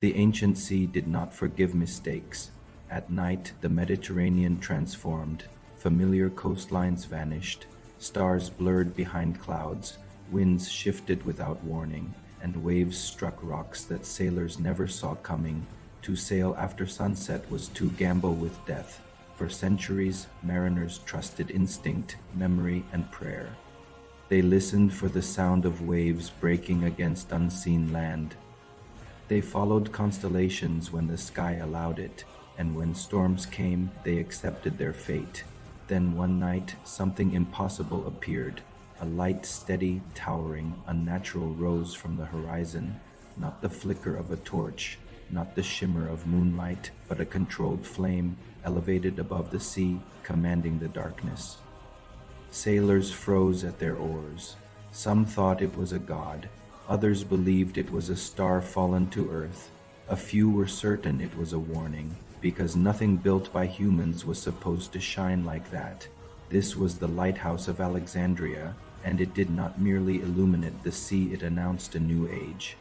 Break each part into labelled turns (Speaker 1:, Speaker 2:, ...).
Speaker 1: The ancient sea did not forgive mistakes. At night, the Mediterranean transformed, familiar coastlines vanished, stars blurred behind clouds, winds shifted without warning, and waves struck rocks that sailors never saw coming. To sail after sunset was to gamble with death. For centuries, mariners trusted instinct, memory, and prayer. They listened for the sound of waves breaking against unseen land. They followed constellations when the sky allowed it, and when storms came, they accepted their fate. Then one night, something impossible appeared. A light, steady, towering, unnatural rose from the horizon, not the flicker of a torch, not the shimmer of moonlight, but a controlled flame, elevated above the sea, commanding the darkness. Sailors froze at their oars. Some thought it was a god. Others believed it was a star fallen to earth. A few were certain it was a warning, because nothing built by humans was supposed to shine like that. This was the Lighthouse of Alexandria, and it did not merely illuminate the sea, it announced a new age.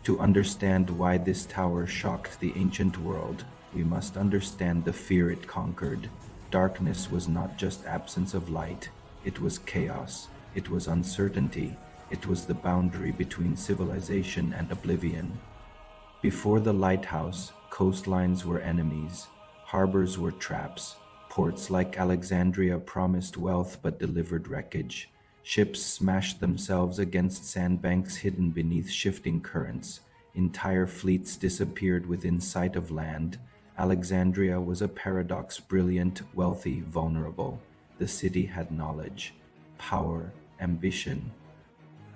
Speaker 1: To understand why this tower shocked the ancient world, we must understand the fear it conquered. Darkness was not just absence of light, it was chaos, it was uncertainty, it was the boundary between civilization and oblivion. Before the lighthouse, coastlines were enemies, harbors were traps, ports like Alexandria promised wealth but delivered wreckage. Ships smashed themselves against sandbanks hidden beneath shifting currents. Entire fleets disappeared within sight of land. Alexandria was a paradox: brilliant, wealthy, vulnerable. The city had knowledge, power, ambition.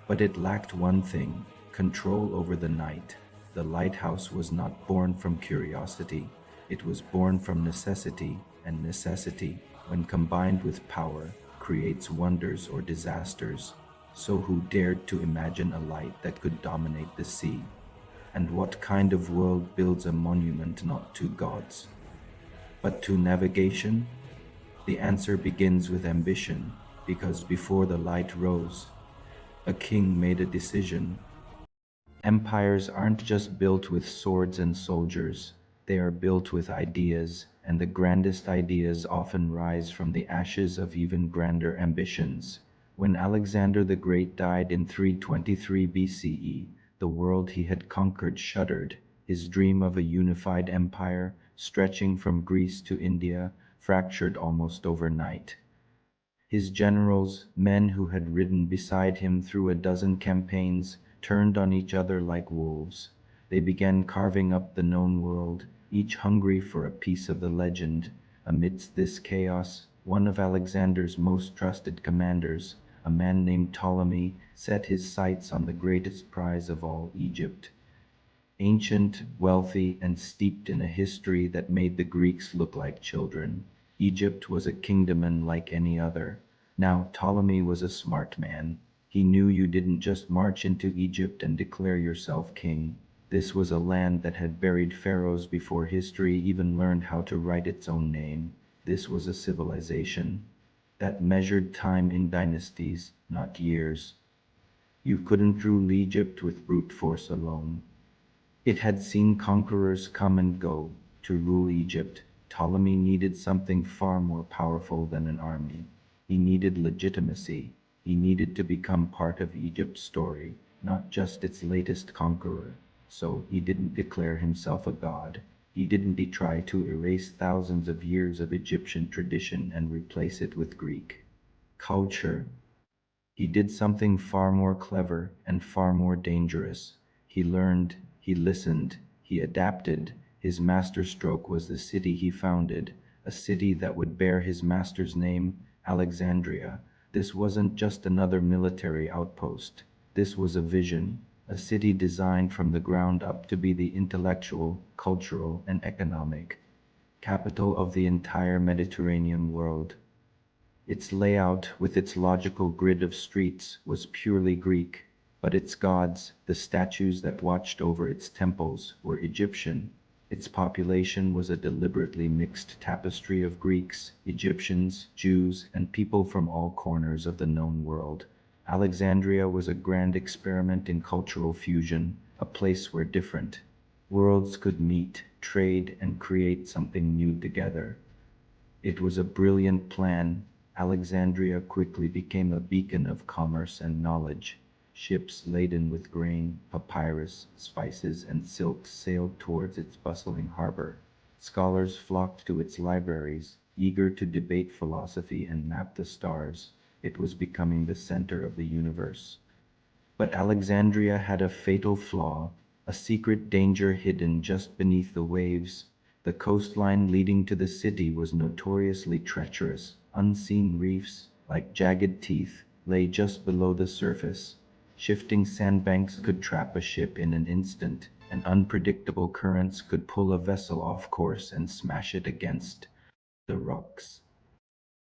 Speaker 1: But it lacked one thing: control over the night. The lighthouse was not born from curiosity. It was born from necessity, and necessity, when combined with power, creates wonders or disasters. So who dared to imagine a light that could dominate the sea? And what kind of world builds a monument not to gods, but to navigation? The answer begins with ambition, because before the light rose, a king made a decision. Empires aren't just built with swords and soldiers, they are built with ideas, and the grandest ideas often rise from the ashes of even grander ambitions. When Alexander the Great died in 323 BCE, the world he had conquered shuddered. His dream of a unified empire, stretching from Greece to India, fractured almost overnight. His generals, men who had ridden beside him through a dozen campaigns, turned on each other like wolves. They began carving up the known world, each hungry for a piece of the legend. Amidst this chaos, one of Alexander's most trusted commanders, a man named Ptolemy, set his sights on the greatest prize of all, Egypt. Ancient, wealthy, and steeped in a history that made the Greeks look like children, Egypt was a kingdom unlike any other. Now, Ptolemy was a smart man. He knew you didn't just march into Egypt and declare yourself king. This was a land that had buried pharaohs before history even learned how to write its own name. This was a civilization that measured time in dynasties, not years. You couldn't rule Egypt with brute force alone. It had seen conquerors come and go. To rule Egypt, Ptolemy needed something far more powerful than an army. He needed legitimacy. He needed to become part of Egypt's story, not just its latest conqueror. So he didn't declare himself a god. He didn't try to erase thousands of years of Egyptian tradition and replace it with Greek culture. He did something far more clever and far more dangerous. He learned, he listened, he adapted. His masterstroke was the city he founded, a city that would bear his master's name, Alexandria. This wasn't just another military outpost. This was a vision, a city designed from the ground up to be the intellectual, cultural, and economic capital of the entire Mediterranean world. Its layout, with its logical grid of streets, was purely Greek, but its gods, the statues that watched over its temples, were Egyptian. Its population was a deliberately mixed tapestry of Greeks, Egyptians, Jews, and people from all corners of the known world. Alexandria was a grand experiment in cultural fusion, a place where different Worlds could meet, trade, and create something new together. It was a brilliant plan. Alexandria quickly became a beacon of commerce and knowledge. Ships laden with grain, papyrus, spices, and silks sailed towards its bustling harbor. Scholars flocked to its libraries, eager to debate philosophy and map the stars. It was becoming the center of the universe. But Alexandria had a fatal flaw, a secret danger hidden just beneath the waves. The coastline leading to the city was notoriously treacherous. Unseen reefs, like jagged teeth, lay just below the surface. Shifting sandbanks could trap a ship in an instant, and unpredictable currents could pull a vessel off course and smash it against the rocks.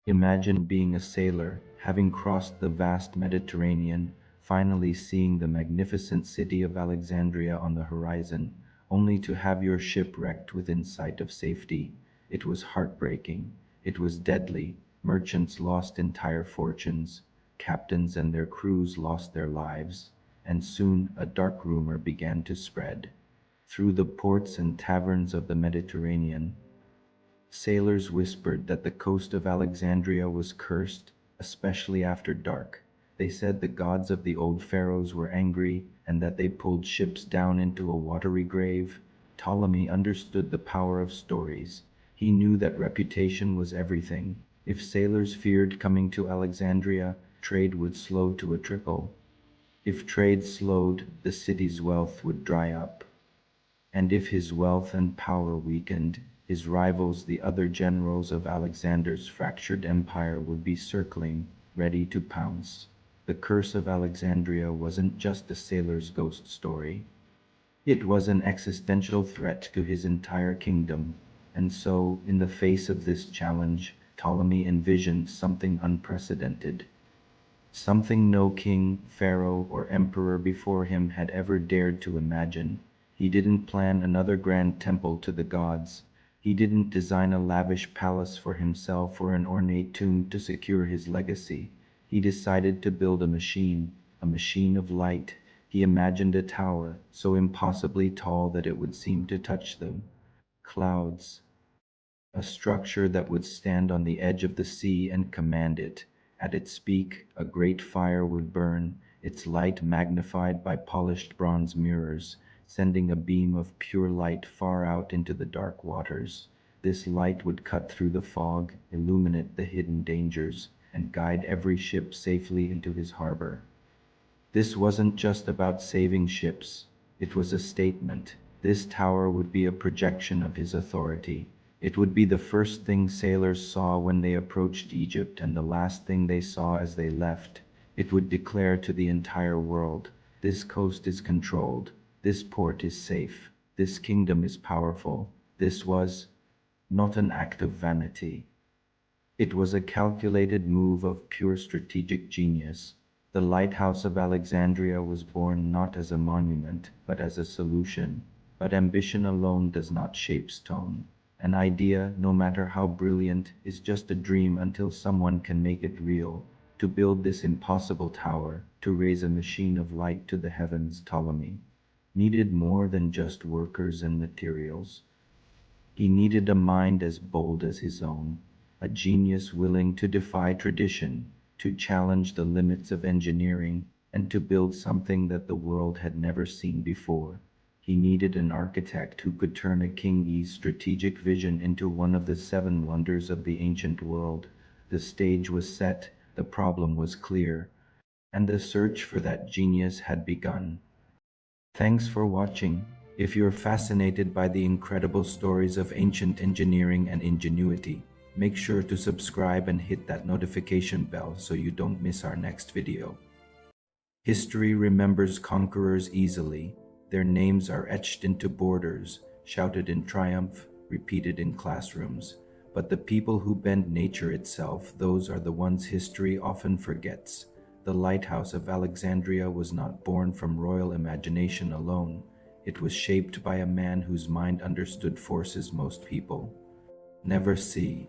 Speaker 1: Imagine being a sailor, having crossed the vast Mediterranean, finally seeing the magnificent city of Alexandria on the horizon, only to have your ship wrecked within sight of safety. It was heartbreaking. It was deadly. Merchants lost entire fortunes. Captains and their crews lost their lives. And soon a dark rumor began to spread. Through the ports and taverns of the Mediterranean, sailors whispered that the coast of Alexandria was cursed, especially after dark. They said the gods of the old pharaohs were angry and that they pulled ships down into a watery grave. Ptolemy understood the power of stories. He knew that reputation was everything. If sailors feared coming to Alexandria, trade would slow to a trickle. If trade slowed, the city's wealth would dry up. And if his wealth and power weakened, his rivals, the other generals of Alexander's fractured empire, would be circling, ready to pounce. The curse of Alexandria wasn't just a sailor's ghost story. It was an existential threat to his entire kingdom. And so, in the face of this challenge, Ptolemy envisioned something unprecedented. Something no king, pharaoh, or emperor before him had ever dared to imagine. He didn't plan another grand temple to the gods. He didn't design a lavish palace for himself or an ornate tomb to secure his legacy. He decided to build a machine of light. He imagined a tower so impossibly tall that it would seem to touch the clouds, a structure that would stand on the edge of the sea and command it. At its peak, a great fire would burn, its light magnified by polished bronze mirrors, sending a beam of pure light far out into the dark waters. This light would cut through the fog, illuminate the hidden dangers, and guide every ship safely into his harbor. This wasn't just about saving ships. It was a statement. This tower would be a projection of his authority. It would be the first thing sailors saw when they approached Egypt and the last thing they saw as they left. It would declare to the entire world, this coast is controlled, this port is safe, this kingdom is powerful. This was not an act of vanity. It was a calculated move of pure strategic genius. The Lighthouse of Alexandria was born not as a monument, but as a solution. But ambition alone does not shape stone. An idea, no matter how brilliant, is just a dream until someone can make it real. To build this impossible tower, to raise a machine of light to the heavens, Ptolemy needed more than just workers and materials. He needed a mind as bold as his own, a genius willing to defy tradition, to challenge the limits of engineering, and to build something that the world had never seen before. He needed an architect who could turn a king's strategic vision into one of the seven wonders of the ancient world. The stage was set, the problem was clear, and the search for that genius had begun. Thanks for watching. If you're fascinated by the incredible stories of ancient engineering and ingenuity, make sure to subscribe and hit that notification bell so you don't miss our next video. History remembers conquerors easily. Their names are etched into borders, shouted in triumph, repeated in classrooms. But the people who bend nature itself, those are the ones history often forgets. The Lighthouse of Alexandria was not born from royal imagination alone. It was shaped by a man whose mind understood forces most people never see.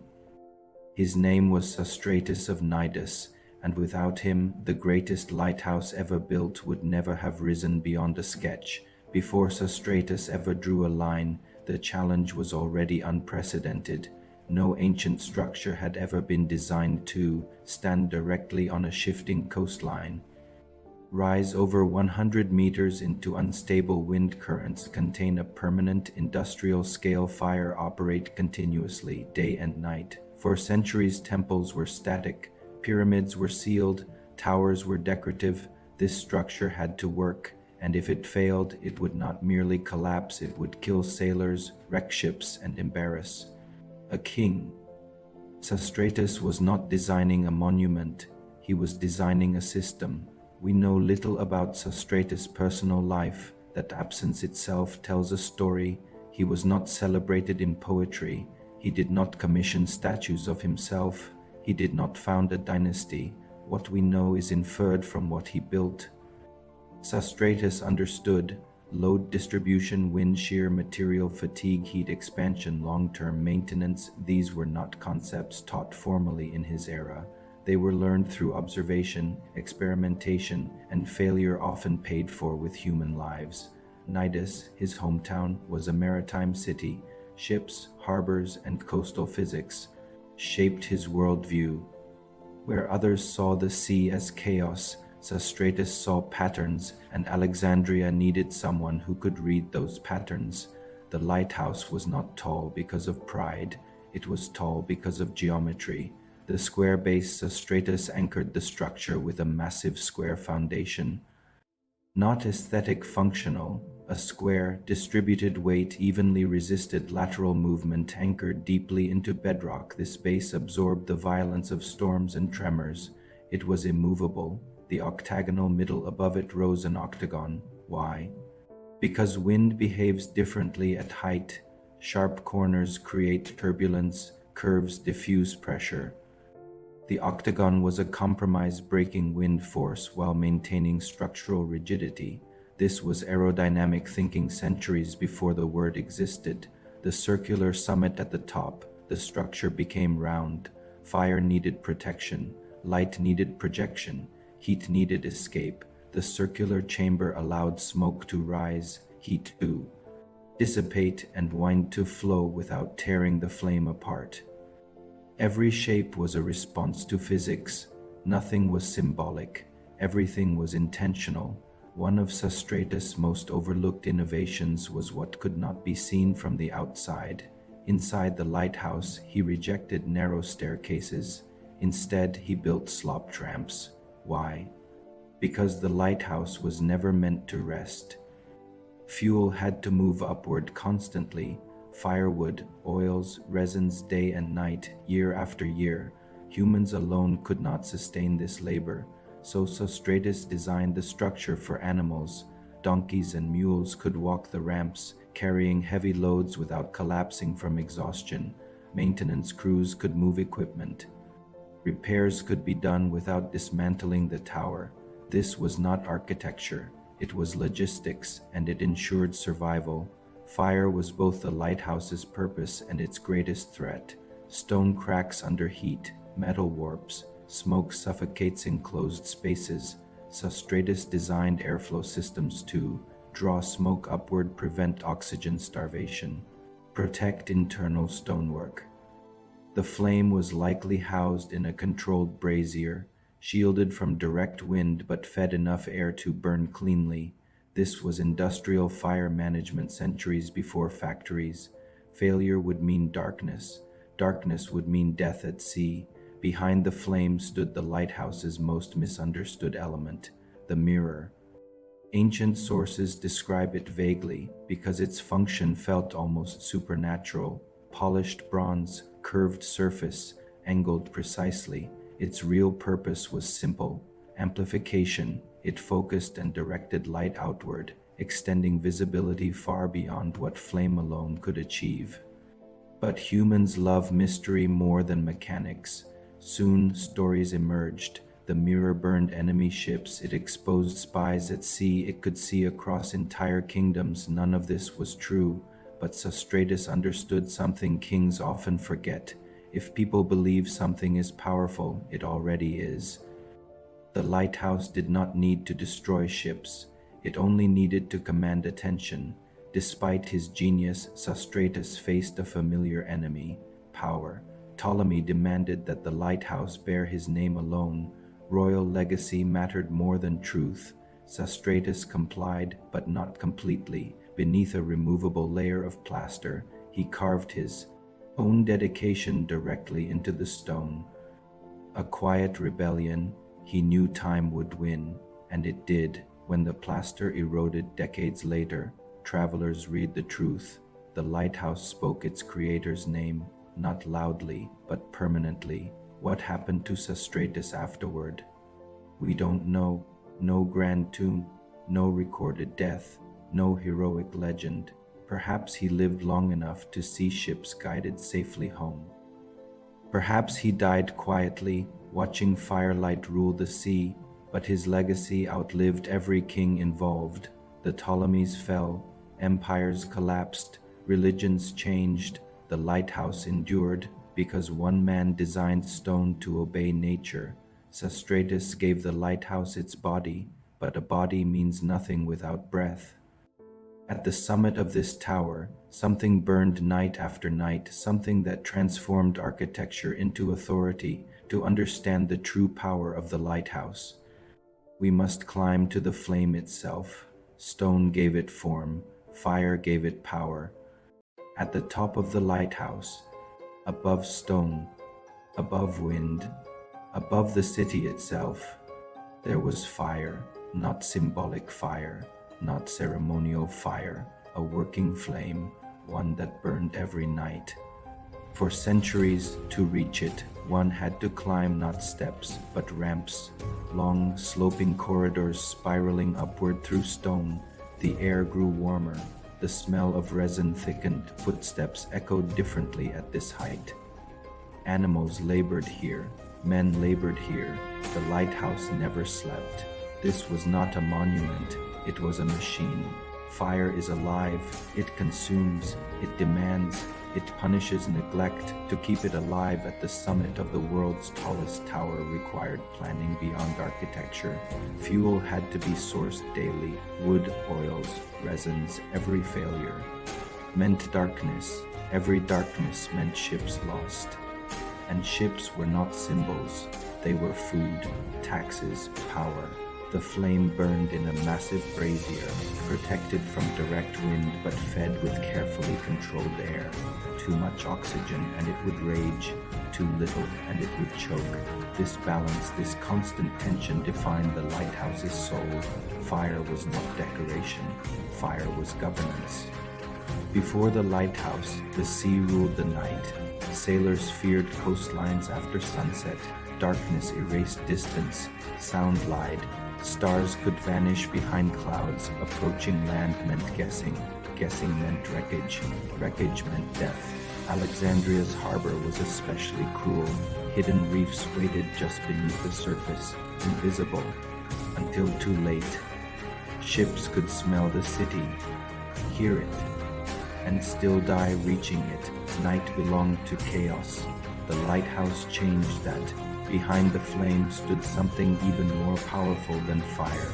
Speaker 1: His name was Sostratus of Cnidus, and without him, the greatest lighthouse ever built would never have risen beyond a sketch. Before Sostratus ever drew a line, the challenge was already unprecedented. No ancient structure had ever been designed to stand directly on a shifting coastline, rise over 100 meters into unstable wind currents, contain a permanent industrial-scale fire, operate continuously, day and night. For centuries, temples were static, pyramids were sealed, towers were decorative. This structure had to work, and if it failed, it would not merely collapse, it would kill sailors, wreck ships, and embarrass a king. Sostratus was not designing a monument, he was designing a system. We know little about Sostratus' personal life. That absence itself tells a story. He was not celebrated in poetry. He did not commission statues of himself. He did not found a dynasty. What we know is inferred from what he built. Sostratus understood load distribution, wind shear, material fatigue, heat expansion, long-term maintenance. These were not concepts taught formally in his era. They were learned through observation, experimentation, and failure, often paid for with human lives. Cnidus, his hometown, was a maritime city. Ships, harbors, and coastal physics shaped his worldview. Where others saw the sea as chaos, Sostratus saw patterns, and Alexandria needed someone who could read those patterns. The lighthouse was not tall because of pride, it was tall because of geometry. The square base, Sostratus anchored the structure with a massive square foundation. Not aesthetic, functional, a square, distributed weight evenly resisted lateral movement, anchored deeply into bedrock. This base absorbed the violence of storms and tremors. It was immovable. The octagonal middle above it rose an octagon. Why? Because wind behaves differently at height. Sharp corners create turbulence, curves diffuse pressure. The octagon was a compromise, breaking wind force while maintaining structural rigidity. This was aerodynamic thinking centuries before the word existed. The circular summit at the top, the structure became round. Fire needed protection, light needed projection, heat needed escape. The circular chamber allowed smoke to rise, heat to dissipate, and wind to flow without tearing the flame apart. Every shape was a response to physics. Nothing was symbolic. Everything was intentional. One of Sostratus' most overlooked innovations was what could not be seen from the outside. Inside the lighthouse, he rejected narrow staircases. Instead, he built slop tramps. Why? Because the lighthouse was never meant to rest. Fuel had to move upward constantly. Firewood, oils, resins, day and night, year after year. Humans alone could not sustain this labor, so Sostratus designed the structure for animals. Donkeys and mules could walk the ramps, carrying heavy loads without collapsing from exhaustion. Maintenance crews could move equipment. Repairs could be done without dismantling the tower. This was not architecture, it was logistics, and it ensured survival. Fire was both the lighthouse's purpose and its greatest threat. Stone cracks under heat, metal warps, smoke suffocates enclosed spaces. Sostratus designed airflow systems to draw smoke upward, prevent oxygen starvation, protect internal stonework. The flame was likely housed in a controlled brazier, shielded from direct wind but fed enough air to burn cleanly. This was industrial fire management centuries before factories. Failure would mean darkness. Darkness would mean death at sea. Behind the flame stood the lighthouse's most misunderstood element, the mirror. Ancient sources describe it vaguely because its function felt almost supernatural. Polished bronze, curved surface, angled precisely. Its real purpose was simple: amplification. It focused and directed light outward, extending visibility far beyond what flame alone could achieve. But humans love mystery more than mechanics. Soon, stories emerged. The mirror burned enemy ships, it exposed spies at sea, it could see across entire kingdoms. None of this was true, but Sostratus understood something kings often forget. If people believe something is powerful, it already is. The lighthouse did not need to destroy ships. It only needed to command attention. Despite his genius, Sostratus faced a familiar enemy: power. Ptolemy demanded that the lighthouse bear his name alone. Royal legacy mattered more than truth. Sostratus complied, but not completely. Beneath a removable layer of plaster, he carved his own dedication directly into the stone. A quiet rebellion. He knew time would win, and it did. When the plaster eroded decades later, travelers read the truth. The lighthouse spoke its creator's name, not loudly, but permanently. What happened to Sostratus afterward? We don't know. No grand tomb, no recorded death, no heroic legend. Perhaps he lived long enough to see ships guided safely home. Perhaps he died quietly, watching firelight rule the sea, but his legacy outlived every king involved. The Ptolemies fell, empires collapsed, religions changed. The lighthouse endured because one man designed stone to obey nature. Sostratus gave the lighthouse its body, but a body means nothing without breath. At the summit of this tower, something burned night after night, something that transformed architecture into authority. To understand the true power of the lighthouse, we must climb to the flame itself. Stone gave it form, fire gave it power. At the top of the lighthouse, above stone, above wind, above the city itself, there was fire, not symbolic fire, not ceremonial fire, a working flame, one that burned every night. For centuries, to reach it, one had to climb not steps, but ramps, long, sloping corridors spiraling upward through stone. The air grew warmer, the smell of resin thickened, footsteps echoed differently at this height. Animals labored here, men labored here, the lighthouse never slept. This was not a monument, it was a machine. Fire is alive, it consumes, it demands, it punishes neglect. To keep it alive at the summit of the world's tallest tower required planning beyond architecture. Fuel had to be sourced daily, wood, oils, resins. Every failure meant darkness, every darkness meant ships lost. And ships were not symbols, they were food, taxes, power. The flame burned in a massive brazier, protected from direct wind but fed with carefully controlled air. Too much oxygen and it would rage, too little and it would choke. This balance, this constant tension defined the lighthouse's soul. Fire was not decoration, fire was governance. Before the lighthouse, the sea ruled the night. Sailors feared coastlines after sunset. Darkness erased distance, sound lied. Stars could vanish behind clouds. Approaching land meant guessing. Guessing meant wreckage. Wreckage meant death. Alexandria's harbor was especially cruel. Hidden reefs waited just beneath the surface, invisible, until too late. Ships could smell the city, hear it, and still die reaching it. Night belonged to chaos. The lighthouse changed that. Behind the flame stood something even more powerful than fire.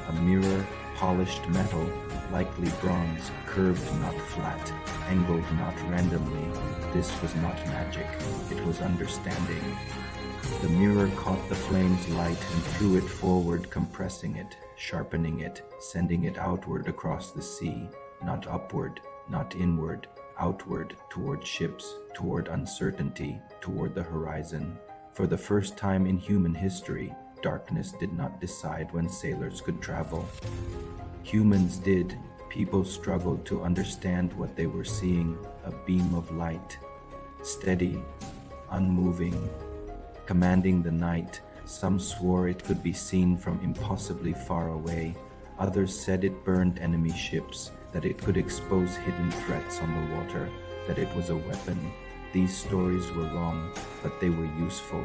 Speaker 1: A mirror, polished metal, likely bronze, curved not flat, angled not randomly. This was not magic, it was understanding. The mirror caught the flame's light and threw it forward, compressing it, sharpening it, sending it outward across the sea, not upward, not inward, outward, toward ships, toward uncertainty, toward the horizon. For the first time in human history, darkness did not decide when sailors could travel. Humans did. People struggled to understand what they were seeing, a beam of light, steady, unmoving, commanding the night. Some swore it could be seen from impossibly far away. Others said it burned enemy ships, that it could expose hidden threats on the water, that it was a weapon. These stories were wrong, but they were useful.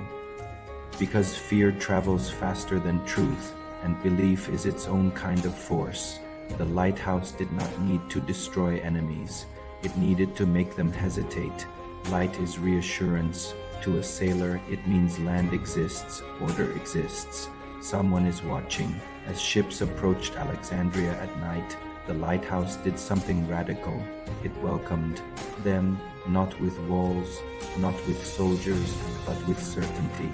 Speaker 1: Because fear travels faster than truth, and belief is its own kind of force. The lighthouse did not need to destroy enemies. It needed to make them hesitate. Light is reassurance. To a sailor, it means land exists, order exists. Someone is watching. As ships approached Alexandria at night, the lighthouse did something radical. It welcomed them, not with walls, not with soldiers, but with certainty.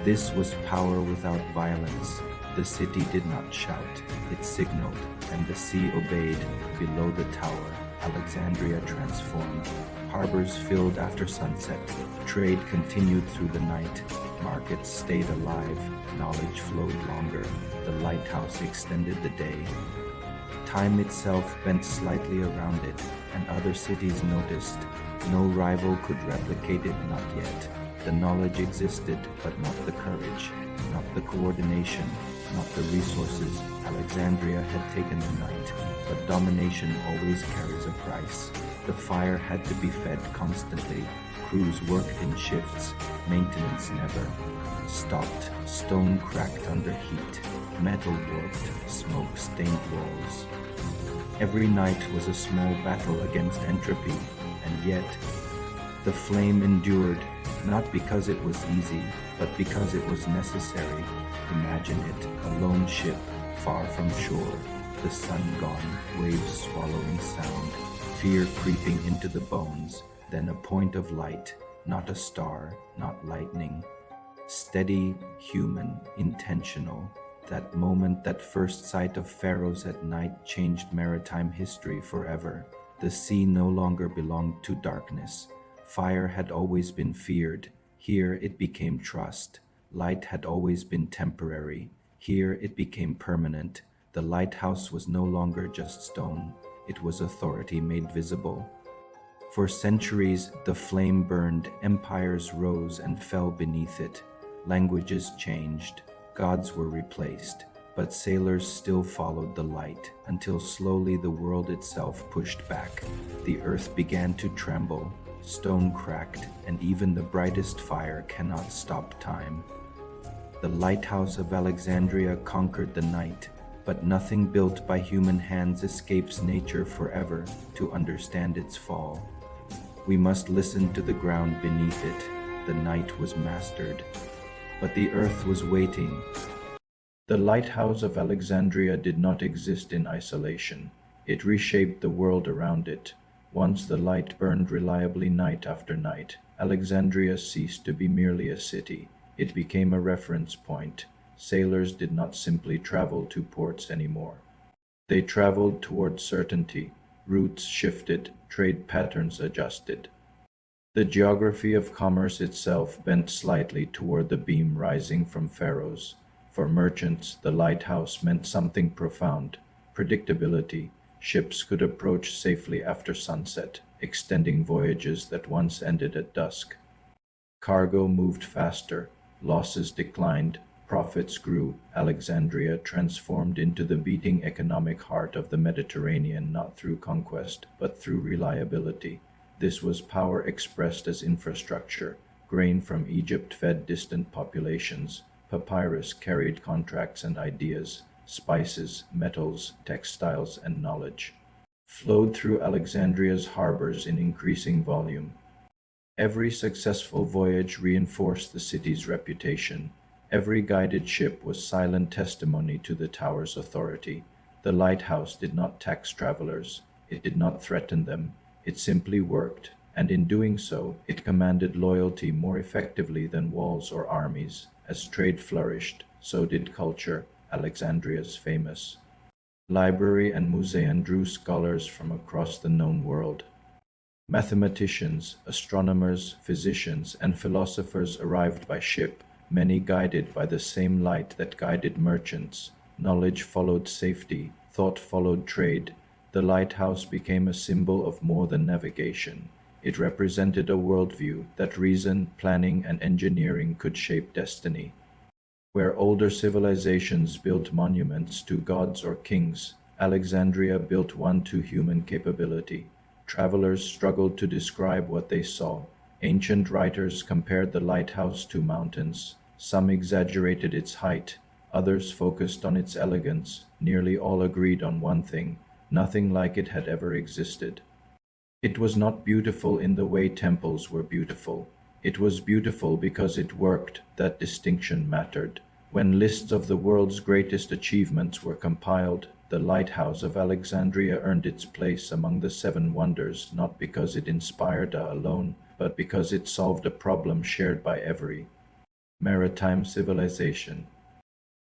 Speaker 1: This was power without violence. The city did not shout, it signaled, and the sea obeyed. Below the tower, Alexandria transformed. Harbors filled after sunset. Trade continued through the night. Markets stayed alive. Knowledge flowed longer. The lighthouse extended the day. Time itself bent slightly around it, and other cities noticed. No rival could replicate it, not yet. The knowledge existed, but not the courage, not the coordination, not the resources. Alexandria had taken the night, but domination always carries a price. The fire had to be fed constantly. Crews worked in shifts. Maintenance never stopped. Stone cracked under heat. Metal warped. Smoke stained walls. Every night was a small battle against entropy, and yet the flame endured, not because it was easy, but because it was necessary. Imagine it, a lone ship, far from shore, the sun gone, waves swallowing sound, fear creeping into the bones, then a point of light, not a star, not lightning. Steady, human, intentional. That moment, that first sight of Pharos at night changed maritime history forever. The sea no longer belonged to darkness. Fire had always been feared. Here it became trust. Light had always been temporary. Here it became permanent. The lighthouse was no longer just stone. It was authority made visible. For centuries, the flame burned, empires rose and fell beneath it. Languages changed, gods were replaced, but sailors still followed the light, until slowly the world itself pushed back. The earth began to tremble, stone cracked, and even the brightest fire cannot stop time. The Lighthouse of Alexandria conquered the night, but nothing built by human hands escapes nature forever. To understand its fall, we must listen to the ground beneath it. The night was mastered, but the earth was waiting. The Lighthouse of Alexandria did not exist in isolation. It reshaped the world around it. Once the light burned reliably night after night, Alexandria ceased to be merely a city. It became a reference point. Sailors did not simply travel to ports anymore. They traveled toward certainty. Routes shifted, trade patterns adjusted. The geography of commerce itself bent slightly toward the beam rising from Pharos. For merchants, the lighthouse meant something profound: predictability. Ships could approach safely after sunset, extending voyages that once ended at dusk. Cargo moved faster, losses declined, profits grew. Alexandria transformed into the beating economic heart of the Mediterranean, not through conquest, but through reliability. This was power expressed as infrastructure. Grain from Egypt fed distant populations. Papyrus carried contracts and ideas. Spices, metals, textiles, and knowledge flowed through Alexandria's harbors in increasing volume. Every successful voyage reinforced the city's reputation. Every guided ship was silent testimony to the tower's authority. The lighthouse did not tax travelers. It did not threaten them. It simply worked, and in doing so, it commanded loyalty more effectively than walls or armies. As trade flourished, so did culture. Alexandria's famous library and museum drew scholars from across the known world. Mathematicians, astronomers, physicians, and philosophers arrived by ship, many guided by the same light that guided merchants. Knowledge followed safety, thought followed trade. The lighthouse became a symbol of more than navigation. It represented a worldview that reason, planning, and engineering could shape destiny. Where older civilizations built monuments to gods or kings, Alexandria built one to human capability. Travelers struggled to describe what they saw. Ancient writers compared the lighthouse to mountains. Some exaggerated its height, others focused on its elegance. Nearly all agreed on one thing: nothing like it had ever existed. It was not beautiful in the way temples were beautiful. It was beautiful because it worked. That distinction mattered. When lists of the world's greatest achievements were compiled, the Lighthouse of Alexandria earned its place among the seven wonders not because it inspired awe alone, but because it solved a problem shared by every maritime civilization.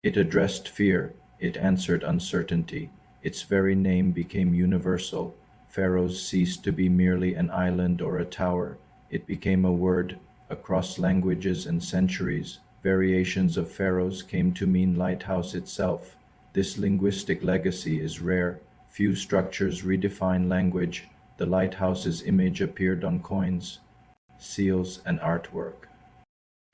Speaker 1: It addressed fear, it answered uncertainty, its very name became universal. Pharos ceased to be merely an island or a tower, it became a word. Across languages and centuries, variations of Pharos came to mean lighthouse itself. This linguistic legacy is rare. Few structures redefine language. The lighthouse's image appeared on coins, seals, and artwork.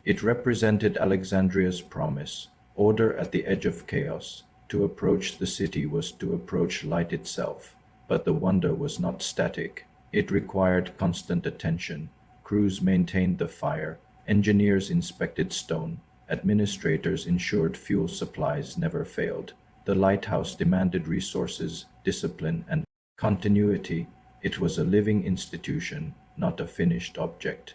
Speaker 1: It represented Alexandria's promise, order at the edge of chaos. To approach the city was to approach light itself. But the wonder was not static. It required constant attention. Crews maintained the fire, engineers inspected stone, administrators ensured fuel supplies never failed. The lighthouse demanded resources, discipline, and continuity. It was a living institution, not a finished object.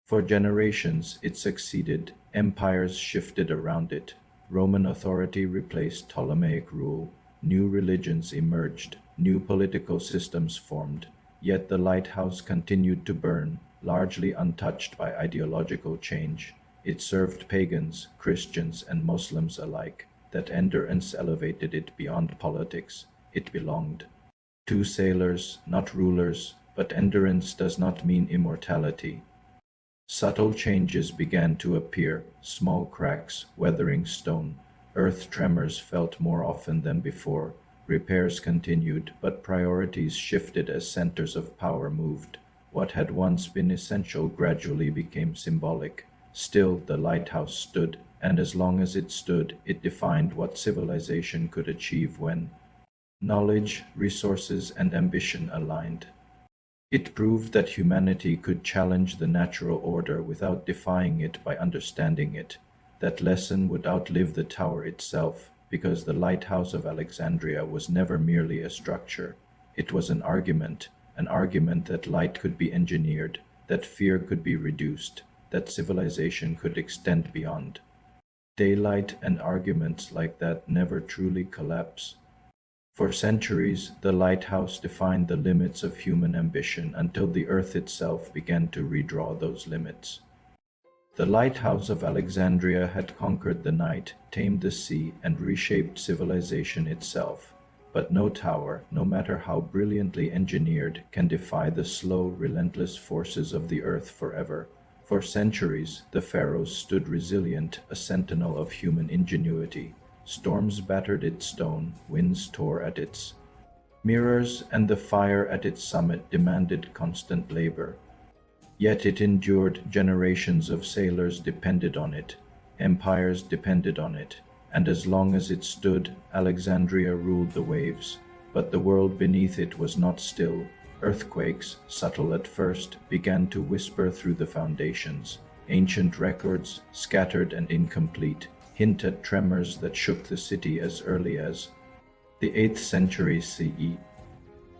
Speaker 1: For generations it succeeded. Empires shifted around it. Roman authority replaced Ptolemaic rule. New religions emerged. New political systems formed. Yet the lighthouse continued to burn, largely untouched by ideological change. It served pagans, Christians, and Muslims alike. That endurance elevated it beyond politics. It belonged to sailors, not rulers, but endurance does not mean immortality. Subtle changes began to appear, small cracks, weathering stone. Earth tremors felt more often than before. Repairs continued, but priorities shifted as centers of power moved. What had once been essential gradually became symbolic. Still, the lighthouse stood, and as long as it stood, it defined what civilization could achieve when knowledge, resources, and ambition aligned. It proved that humanity could challenge the natural order without defying it by understanding it. That lesson would outlive the tower itself, because the Lighthouse of Alexandria was never merely a structure. It was an argument that light could be engineered, that fear could be reduced, that civilization could extend beyond daylight, and arguments like that never truly collapse. For centuries, the lighthouse defined the limits of human ambition until the earth itself began to redraw those limits. The Lighthouse of Alexandria had conquered the night, tamed the sea, and reshaped civilization itself. But no tower, no matter how brilliantly engineered, can defy the slow, relentless forces of the earth forever. For centuries, the Pharos stood resilient, a sentinel of human ingenuity. Storms battered its stone, winds tore at its mirrors, and the fire at its summit demanded constant labor. Yet it endured. Generations of sailors depended on it, empires depended on it, and as long as it stood, Alexandria ruled the waves. But the world beneath it was not still. Earthquakes, subtle at first, began to whisper through the foundations. Ancient records, scattered and incomplete, hint at tremors that shook the city as early as the 8th century CE.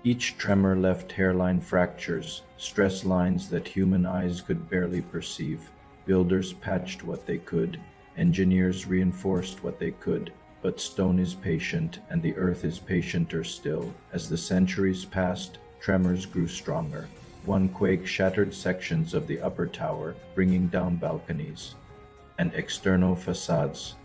Speaker 1: Each tremor left hairline fractures, stress lines that human eyes could barely perceive. Builders patched what they could, engineers reinforced what they could, but stone is patient, and the earth is patienter still. As the centuries passed, tremors grew stronger. One quake shattered sections of the upper tower, bringing down balconies and external facades.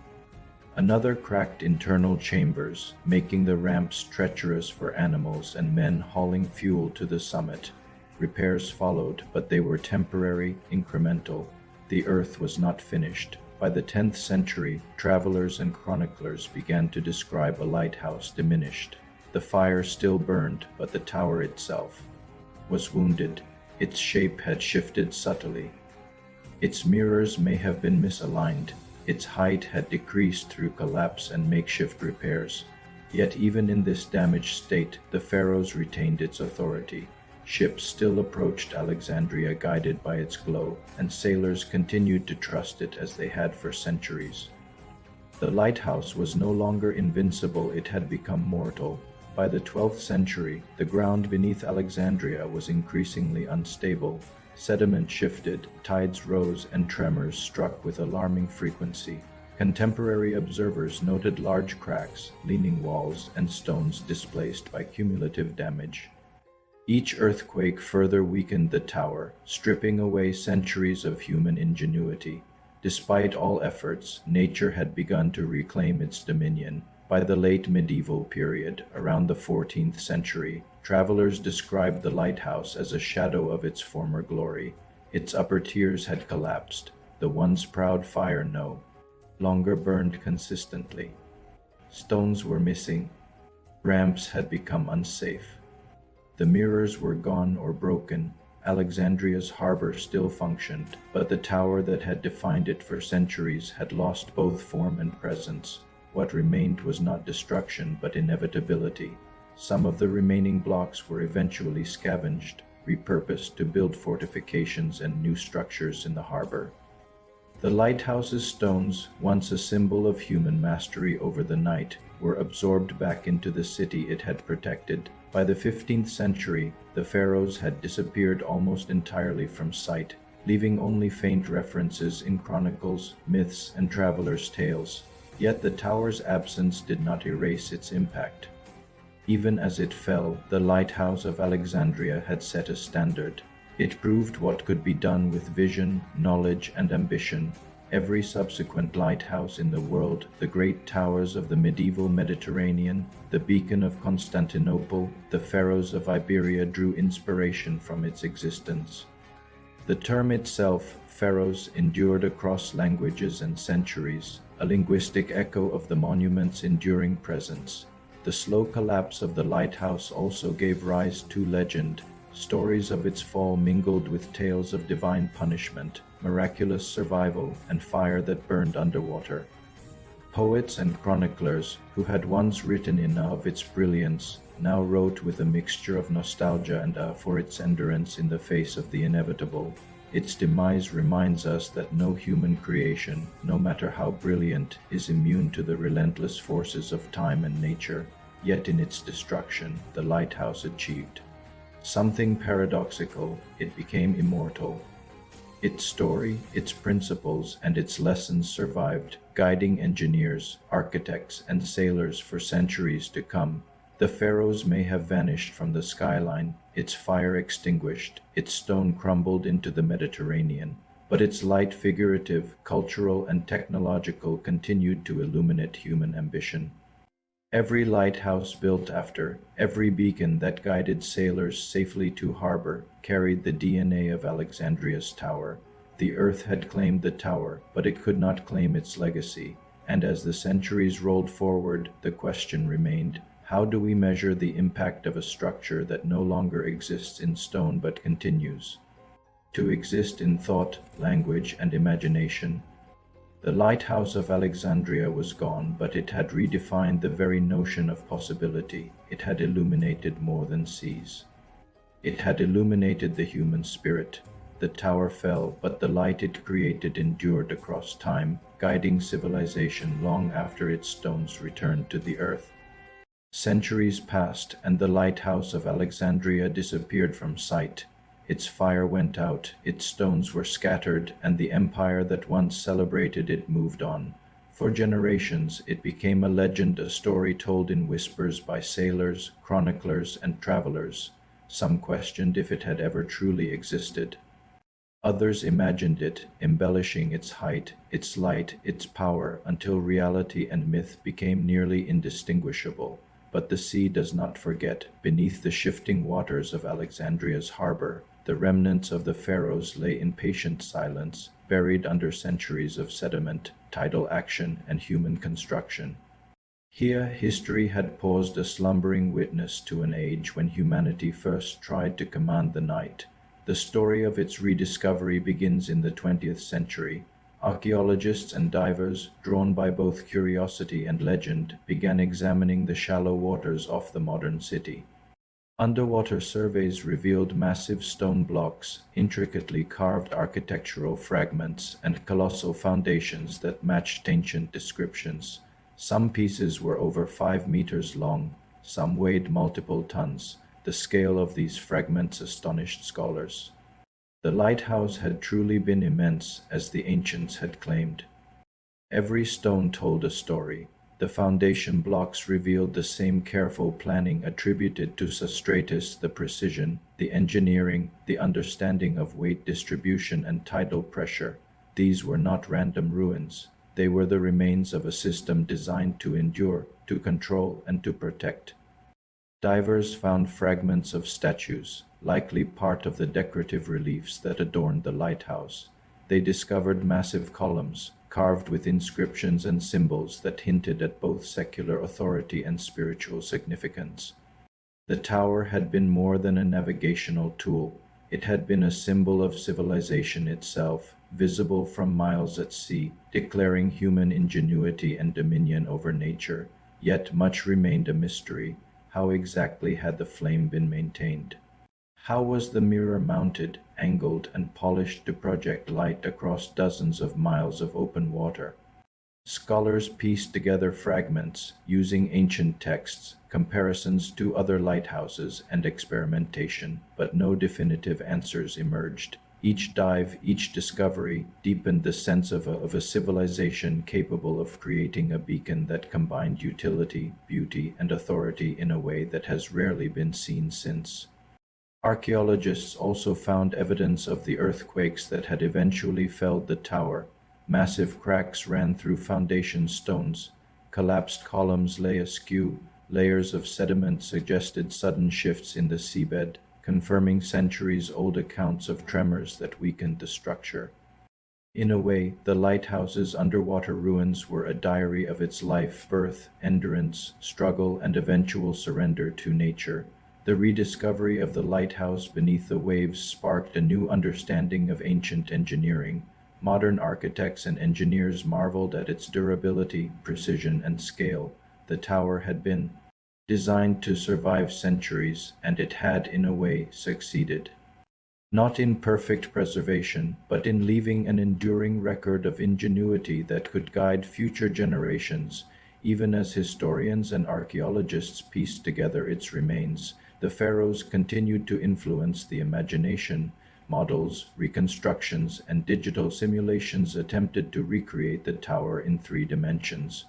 Speaker 1: Another cracked internal chambers, making the ramps treacherous for animals and men hauling fuel to the summit. Repairs followed, but they were temporary, incremental. The earth was not finished. By the 10th century, travelers and chroniclers began to describe a lighthouse diminished. The fire still burned, but the tower itself was wounded. Its shape had shifted subtly. Its mirrors may have been misaligned. Its height had decreased through collapse and makeshift repairs. Yet even in this damaged state, the Pharos retained its authority. Ships still approached Alexandria guided by its glow, and sailors continued to trust it as they had for centuries. The lighthouse was no longer invincible, it had become mortal. By the 12th century, the ground beneath Alexandria was increasingly unstable. Sediment shifted, tides rose, and tremors struck with alarming frequency. Contemporary observers noted large cracks, leaning walls, and stones displaced by cumulative damage. Each earthquake further weakened the tower, stripping away centuries of human ingenuity. Despite all efforts, nature had begun to reclaim its dominion. By the late medieval period, around the 14th century, travelers described the lighthouse as a shadow of its former glory. Its upper tiers had collapsed, the once proud fire no longer burned consistently. Stones were missing, ramps had become unsafe. The mirrors were gone or broken. Alexandria's harbor still functioned, but the tower that had defined it for centuries had lost both form and presence. What remained was not destruction, but inevitability. Some of the remaining blocks were eventually scavenged, repurposed to build fortifications and new structures in the harbor. The lighthouse's stones, once a symbol of human mastery over the night, were absorbed back into the city it had protected. By the 15th century, the Pharos had disappeared almost entirely from sight, leaving only faint references in chronicles, myths, and travelers' tales. Yet the tower's absence did not erase its impact. Even as it fell, the Lighthouse of Alexandria had set a standard. It proved what could be done with vision, knowledge, and ambition. Every subsequent lighthouse in the world, the great towers of the medieval Mediterranean, the beacon of Constantinople, the Pharos of Iberia drew inspiration from its existence. The term itself, Pharos, endured across languages and centuries, a linguistic echo of the monument's enduring presence. The slow collapse of the lighthouse also gave rise to legend. Stories of its fall mingled with tales of divine punishment, miraculous survival, and fire that burned underwater. Poets and chroniclers, who had once written in awe of its brilliance, now wrote with a mixture of nostalgia and awe for its endurance in the face of the inevitable. Its demise reminds us that no human creation, no matter how brilliant, is immune to the relentless forces of time and nature. Yet in its destruction, the lighthouse achieved something paradoxical. It became immortal. Its story, its principles, and its lessons survived, guiding engineers, architects, and sailors for centuries to come. The Pharos may have vanished from the skyline, its fire extinguished, its stone crumbled into the Mediterranean, but its light, figurative, cultural, and technological, continued to illuminate human ambition. Every lighthouse built after, every beacon that guided sailors safely to harbor, carried the DNA of Alexandria's tower. The earth had claimed the tower, but it could not claim its legacy, and as the centuries rolled forward, the question remained: how do we measure the impact of a structure that no longer exists in stone but continues to exist in thought, language, and imagination? The Lighthouse of Alexandria was gone, but it had redefined the very notion of possibility. It had illuminated more than seas. It had illuminated the human spirit. The tower fell, but the light it created endured across time, guiding civilization long after its stones returned to the earth. Centuries passed, and the Lighthouse of Alexandria disappeared from sight. Its fire went out, its stones were scattered, and the empire that once celebrated it moved on. For generations, it became a legend, a story told in whispers by sailors, chroniclers, and travelers. Some questioned if it had ever truly existed. Others imagined it, embellishing its height, its light, its power, until reality and myth became nearly indistinguishable. But the sea does not forget. Beneath the shifting waters of Alexandria's harbor, the remnants of the Pharos lay in patient silence, buried under centuries of sediment, tidal action, and human construction. Here, history had paused, a slumbering witness to an age when humanity first tried to command the night. The story of its rediscovery begins in the 20th century. Archaeologists and divers, drawn by both curiosity and legend, began examining the shallow waters off the modern city. Underwater surveys revealed massive stone blocks, intricately carved architectural fragments, and colossal foundations that matched ancient descriptions. Some pieces were over 5 meters long, some weighed multiple tons. The scale of these fragments astonished scholars. The lighthouse had truly been immense, as the ancients had claimed. Every stone told a story. The foundation blocks revealed the same careful planning attributed to Sostratus, the precision, the engineering, the understanding of weight distribution and tidal pressure. These were not random ruins. They were the remains of a system designed to endure, to control, and to protect. Divers found fragments of statues, likely part of the decorative reliefs that adorned the lighthouse. They discovered massive columns, carved with inscriptions and symbols that hinted at both secular authority and spiritual significance. The tower had been more than a navigational tool. It had been a symbol of civilization itself, visible from miles at sea, declaring human ingenuity and dominion over nature. Yet much remained a mystery. How exactly had the flame been maintained? How was the mirror mounted, angled, and polished to project light across dozens of miles of open water? Scholars pieced together fragments, using ancient texts, comparisons to other lighthouses, and experimentation, but no definitive answers emerged. Each dive, each discovery, deepened the sense of a civilization capable of creating a beacon that combined utility, beauty, and authority in a way that has rarely been seen since. Archaeologists also found evidence of the earthquakes that had eventually felled the tower. Massive cracks ran through foundation stones. Collapsed columns lay askew. Layers of sediment suggested sudden shifts in the seabed, confirming centuries-old accounts of tremors that weakened the structure. In a way, the lighthouse's underwater ruins were a diary of its life, birth, endurance, struggle, and eventual surrender to nature. The rediscovery of the lighthouse beneath the waves sparked a new understanding of ancient engineering. Modern architects and engineers marveled at its durability, precision, and scale. The tower had been designed to survive centuries, and it had, in a way, succeeded. Not in perfect preservation, but in leaving an enduring record of ingenuity that could guide future generations. Even as historians and archaeologists pieced together its remains, the Pharos continued to influence the imagination. Models, reconstructions, and digital simulations attempted to recreate the tower in 3 dimensions.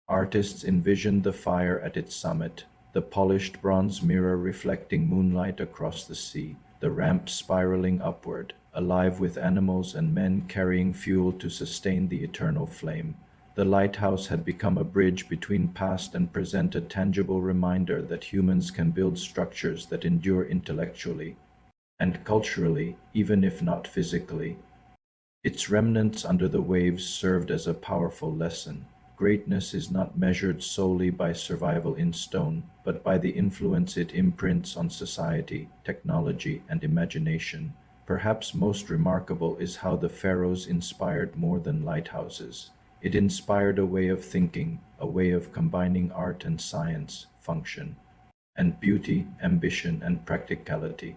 Speaker 1: Artists envisioned the fire at its summit, the polished bronze mirror reflecting moonlight across the sea, the ramp spiraling upward, alive with animals and men carrying fuel to sustain the eternal flame. The lighthouse had become a bridge between past and present, a tangible reminder that humans can build structures that endure intellectually and culturally, even if not physically. Its remnants under the waves served as a powerful lesson. Greatness is not measured solely by survival in stone, but by the influence it imprints on society, technology, and imagination. Perhaps most remarkable is how the Pharos inspired more than lighthouses. It inspired a way of thinking, a way of combining art and science, function and beauty, ambition and practicality.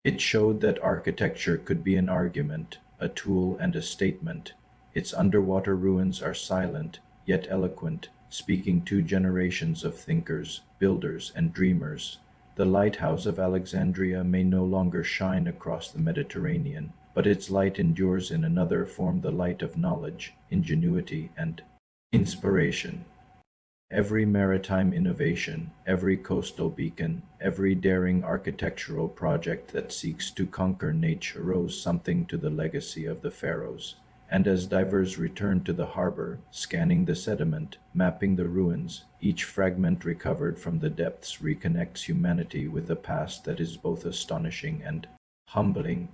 Speaker 1: It showed that architecture could be an argument, a tool and a statement. Its underwater ruins are silent, yet eloquent, speaking to generations of thinkers, builders, and dreamers. The Lighthouse of Alexandria may no longer shine across the Mediterranean, but its light endures in another form, the light of knowledge, ingenuity, and inspiration. Every maritime innovation, every coastal beacon, every daring architectural project that seeks to conquer nature owes something to the legacy of the Pharos. And as divers return to the harbor, scanning the sediment, mapping the ruins, each fragment recovered from the depths reconnects humanity with a past that is both astonishing and humbling.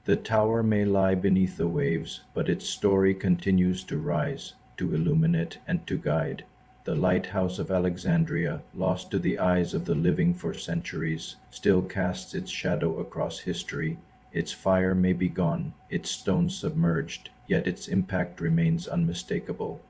Speaker 1: The tower may lie beneath the waves, but its story continues to rise, to illuminate, and to guide. The Lighthouse of Alexandria, lost to the eyes of the living for centuries, still casts its shadow across history. Its fire may be gone, its stones submerged, yet its impact remains unmistakable.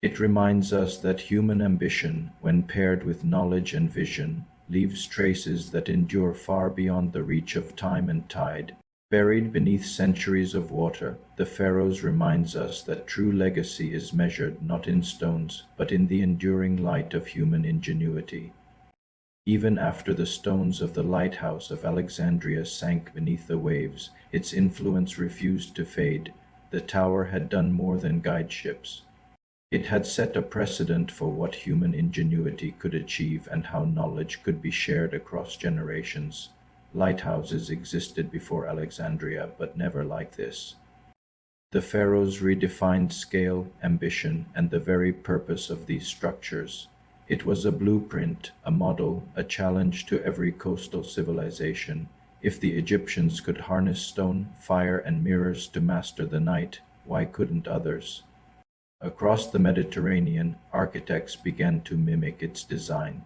Speaker 1: It reminds us that human ambition, when paired with knowledge and vision, leaves traces that endure far beyond the reach of time and tide. Buried beneath centuries of water, the Pharos reminds us that true legacy is measured not in stones, but in the enduring light of human ingenuity. Even after the stones of the Lighthouse of Alexandria sank beneath the waves, its influence refused to fade. the tower had done more than guide ships. It had set a precedent for what human ingenuity could achieve and how knowledge could be shared across generations. Lighthouses existed before Alexandria, but never like this. The pharaohs redefined scale, ambition, and the very purpose of these structures. It was a blueprint, a model, a challenge to every coastal civilization. If the Egyptians could harness stone, fire, and mirrors to master the night, why couldn't others? Across the Mediterranean, architects began to mimic its design.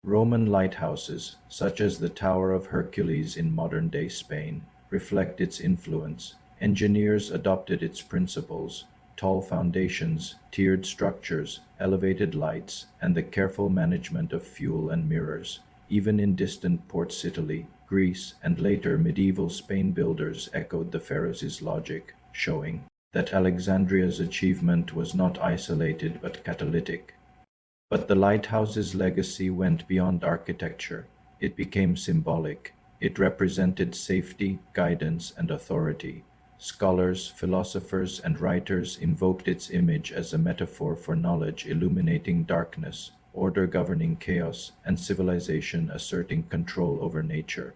Speaker 1: Roman lighthouses, such as the Tower of Hercules in modern-day Spain, reflect its influence. Engineers adopted its principles: tall foundations, tiered structures, elevated lights, and the careful management of fuel and mirrors. Even in distant ports Italy, Greece, and later medieval Spain, builders echoed the Pharos' logic, showing that Alexandria's achievement was not isolated but catalytic. But the lighthouse's legacy went beyond architecture. It became symbolic. It represented safety, guidance, and authority. Scholars, philosophers, and writers invoked its image as a metaphor for knowledge illuminating darkness, order governing chaos, and civilization asserting control over nature.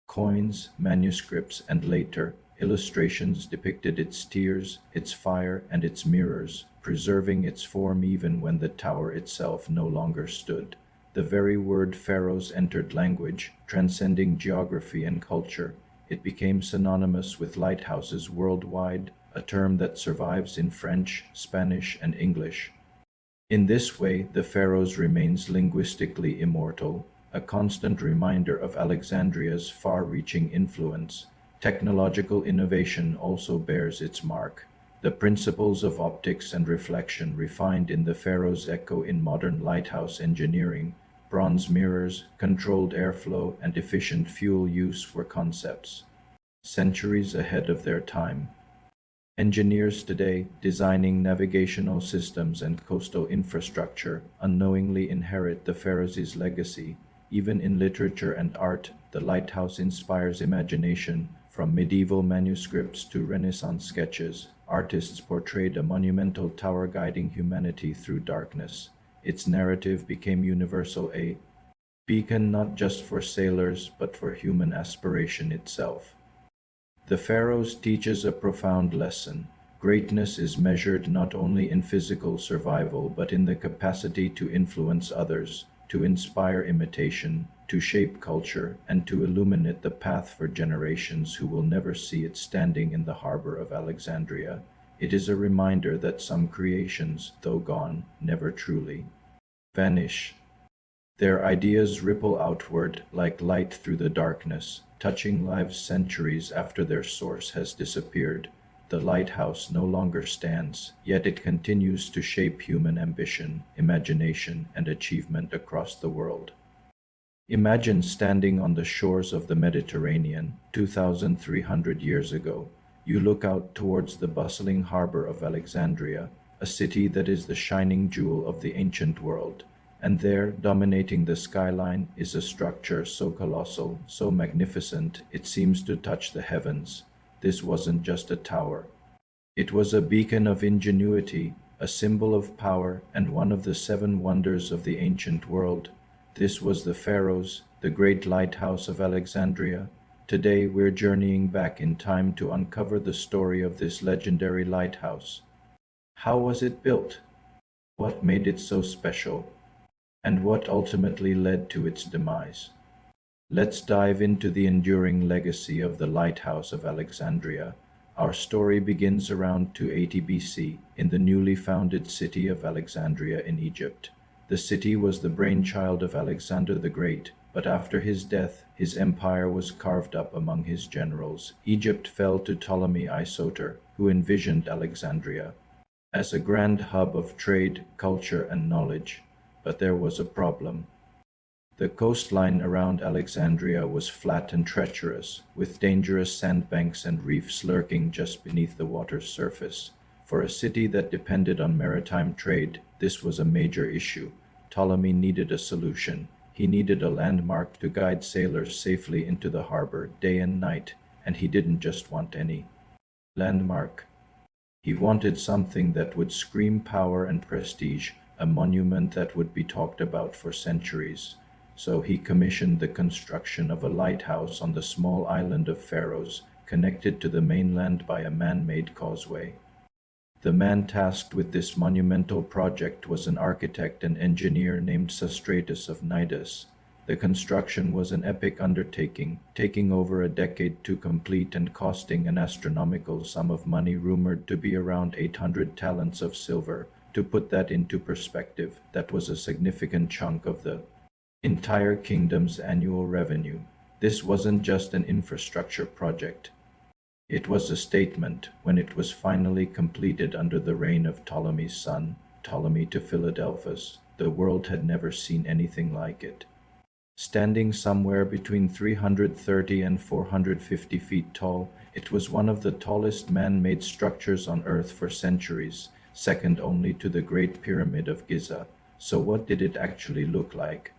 Speaker 1: Coins, manuscripts, and later illustrations depicted its tiers, its fire, and its mirrors, preserving its form even when the tower itself no longer stood. The very word Pharos entered language, transcending geography and culture. It became synonymous with lighthouses worldwide, a term that survives in French, Spanish, and English. In this way, the Pharos remains linguistically immortal, a constant reminder of Alexandria's far-reaching influence. Technological innovation also bears its mark. The principles of optics and reflection refined in the Pharos echo in modern lighthouse engineering. Bronze mirrors, controlled airflow, and efficient fuel use were concepts centuries ahead of their time. Engineers today, designing navigational systems and coastal infrastructure, unknowingly inherit the Pharos' legacy. Even in literature and art, the lighthouse inspires imagination. From medieval manuscripts to Renaissance sketches, artists portrayed a monumental tower guiding humanity through darkness. Its narrative became universal, a beacon not just for sailors, but for human aspiration itself. The Pharos teaches a profound lesson. Greatness is measured not only in physical survival, but in the capacity to influence others, to inspire imitation, to shape culture, and to illuminate the path for generations who will never see it standing in the harbor of Alexandria. It is a reminder that some creations, though gone, never truly vanish. Their ideas ripple outward like light through the darkness, touching lives centuries after their source has disappeared. The lighthouse no longer stands, yet it continues to shape human ambition, imagination, and achievement across the world. Imagine standing on the shores of the Mediterranean 2,300 years ago. You look out towards the bustling harbor of Alexandria, a city that is the shining jewel of the ancient world. And there, dominating the skyline, is a structure so colossal, so magnificent, it seems to touch the heavens. This wasn't just a tower. It was a beacon of ingenuity, a symbol of power, and one of the seven wonders of the ancient world. This was the Pharos, the great lighthouse of Alexandria. Today we're journeying back in time to uncover the story of this legendary lighthouse. How was it built? What made it so special? And what ultimately led to its demise? Let's dive into the enduring legacy of the Lighthouse of Alexandria. Our story begins around 280 BC in the newly founded city of Alexandria in Egypt. The city was the brainchild of Alexander the Great, but after his death, his empire was carved up among his generals. Egypt fell to Ptolemy Isoter, who envisioned Alexandria as a grand hub of trade, culture, and knowledge. But there was a problem. The coastline around Alexandria was flat and treacherous, with dangerous sandbanks and reefs lurking just beneath the water's surface. For a city that depended on maritime trade, this was a major issue. Ptolemy needed a solution. He needed a landmark to guide sailors safely into the harbor day and night, and he didn't just want any landmark. He wanted something that would scream power and prestige, a monument that would be talked about for centuries. So he commissioned the construction of a lighthouse on the small island of Pharos, connected to the mainland by a man-made causeway. The man tasked with this monumental project was an architect and engineer named Sostratus of Cnidus. The construction was an epic undertaking, taking over a decade to complete and costing an astronomical sum of money rumored to be around 800 talents of silver. To put that into perspective, that was a significant chunk of the entire kingdom's annual revenue. This wasn't just an infrastructure project. It was a statement. When it was finally completed under the reign of Ptolemy's son, Ptolemy to Philadelphus, the world had never seen anything like it. Standing somewhere between 330 and 450 feet tall, it was one of the tallest man-made structures on Earth for centuries, second only to the Great Pyramid of Giza. So what did it actually look like?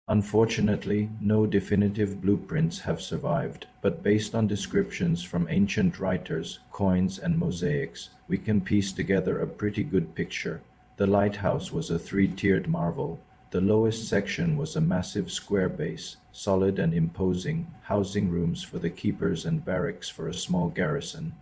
Speaker 1: Unfortunately, no definitive blueprints have survived, but based on descriptions from ancient writers, coins, and mosaics, we can piece together a pretty good picture. The lighthouse was a three-tiered marvel. The lowest section was a massive square base, solid and imposing, housing rooms for the keepers and barracks for a small garrison.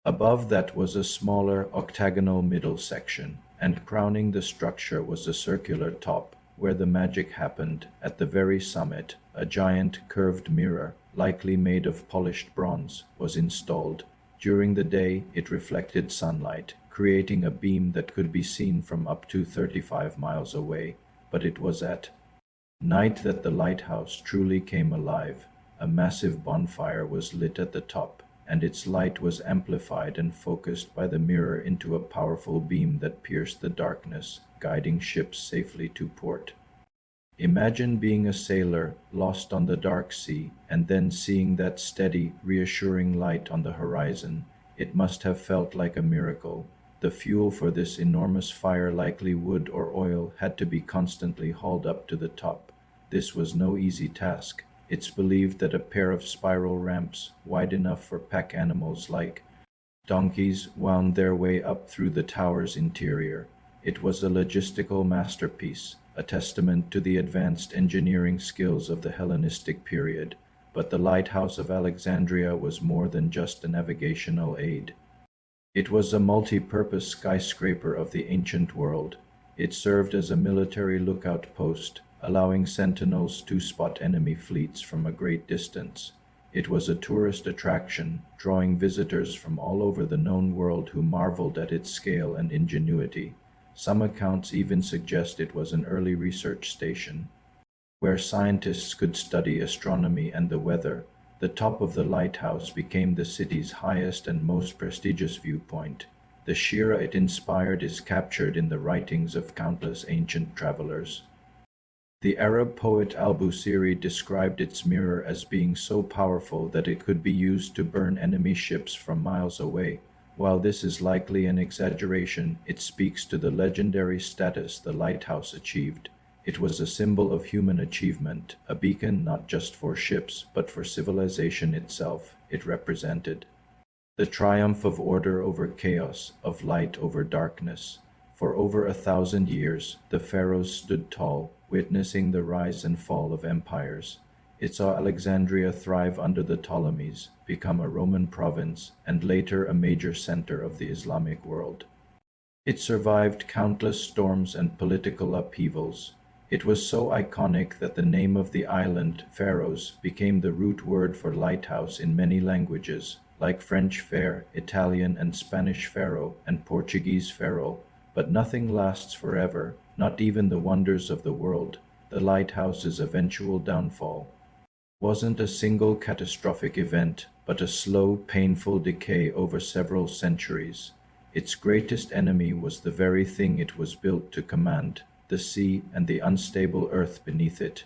Speaker 1: Above that was a smaller, octagonal middle section, and crowning the structure was a circular top, where the magic happened. At the very summit, a giant curved mirror, likely made of polished bronze, was installed. During the day, it reflected sunlight, creating a beam that could be seen from up to 35 miles away. But it was at night that the lighthouse truly came alive. A massive bonfire was lit at the top, and its light was amplified and focused by the mirror into a powerful beam that pierced the darkness, guiding ships safely to port. Imagine being a sailor lost on the dark sea and then seeing that steady, reassuring light on the horizon. It must have felt like a miracle. The fuel for this enormous fire, likely wood or oil, had to be constantly hauled up to the top. This was no easy task. It's believed that a pair of spiral ramps, wide enough for pack animals like donkeys, wound their way up through the tower's interior. It was a logistical masterpiece, a testament to the advanced engineering skills of the Hellenistic period. But the Lighthouse of Alexandria was more than just a navigational aid. It was a multi-purpose skyscraper of the ancient world. It served as a military lookout post, allowing sentinels to spot enemy fleets from a great distance. It was a tourist attraction, drawing visitors from all over the known world who marveled at its scale and ingenuity. Some accounts even suggest it was an early research station, where scientists could study astronomy and the weather. The top of the lighthouse became the city's highest and most prestigious viewpoint. The shira it inspired is captured in the writings of countless ancient travelers. The Arab poet al-Busiri described its mirror as being so powerful that it could be used to burn enemy ships from miles away. While this is likely an exaggeration, it speaks to the legendary status the lighthouse achieved. It was a symbol of human achievement, a beacon not just for ships, but for civilization itself. It represented the triumph of order over chaos, of light over darkness. For over 1,000 years, the Pharos stood tall, witnessing the rise and fall of empires. It saw Alexandria thrive under the Ptolemies, become a Roman province, and later a major center of the Islamic world. It survived countless storms and political upheavals. It was so iconic that the name of the island, Pharos, became the root word for lighthouse in many languages, like French fair, Italian and Spanish faro, and Portuguese faro. But nothing lasts forever, not even the wonders of the world. The lighthouse's eventual downfall wasn't a single catastrophic event, but a slow, painful decay over several centuries. Its greatest enemy was the very thing it was built to command, the sea and the unstable earth beneath it.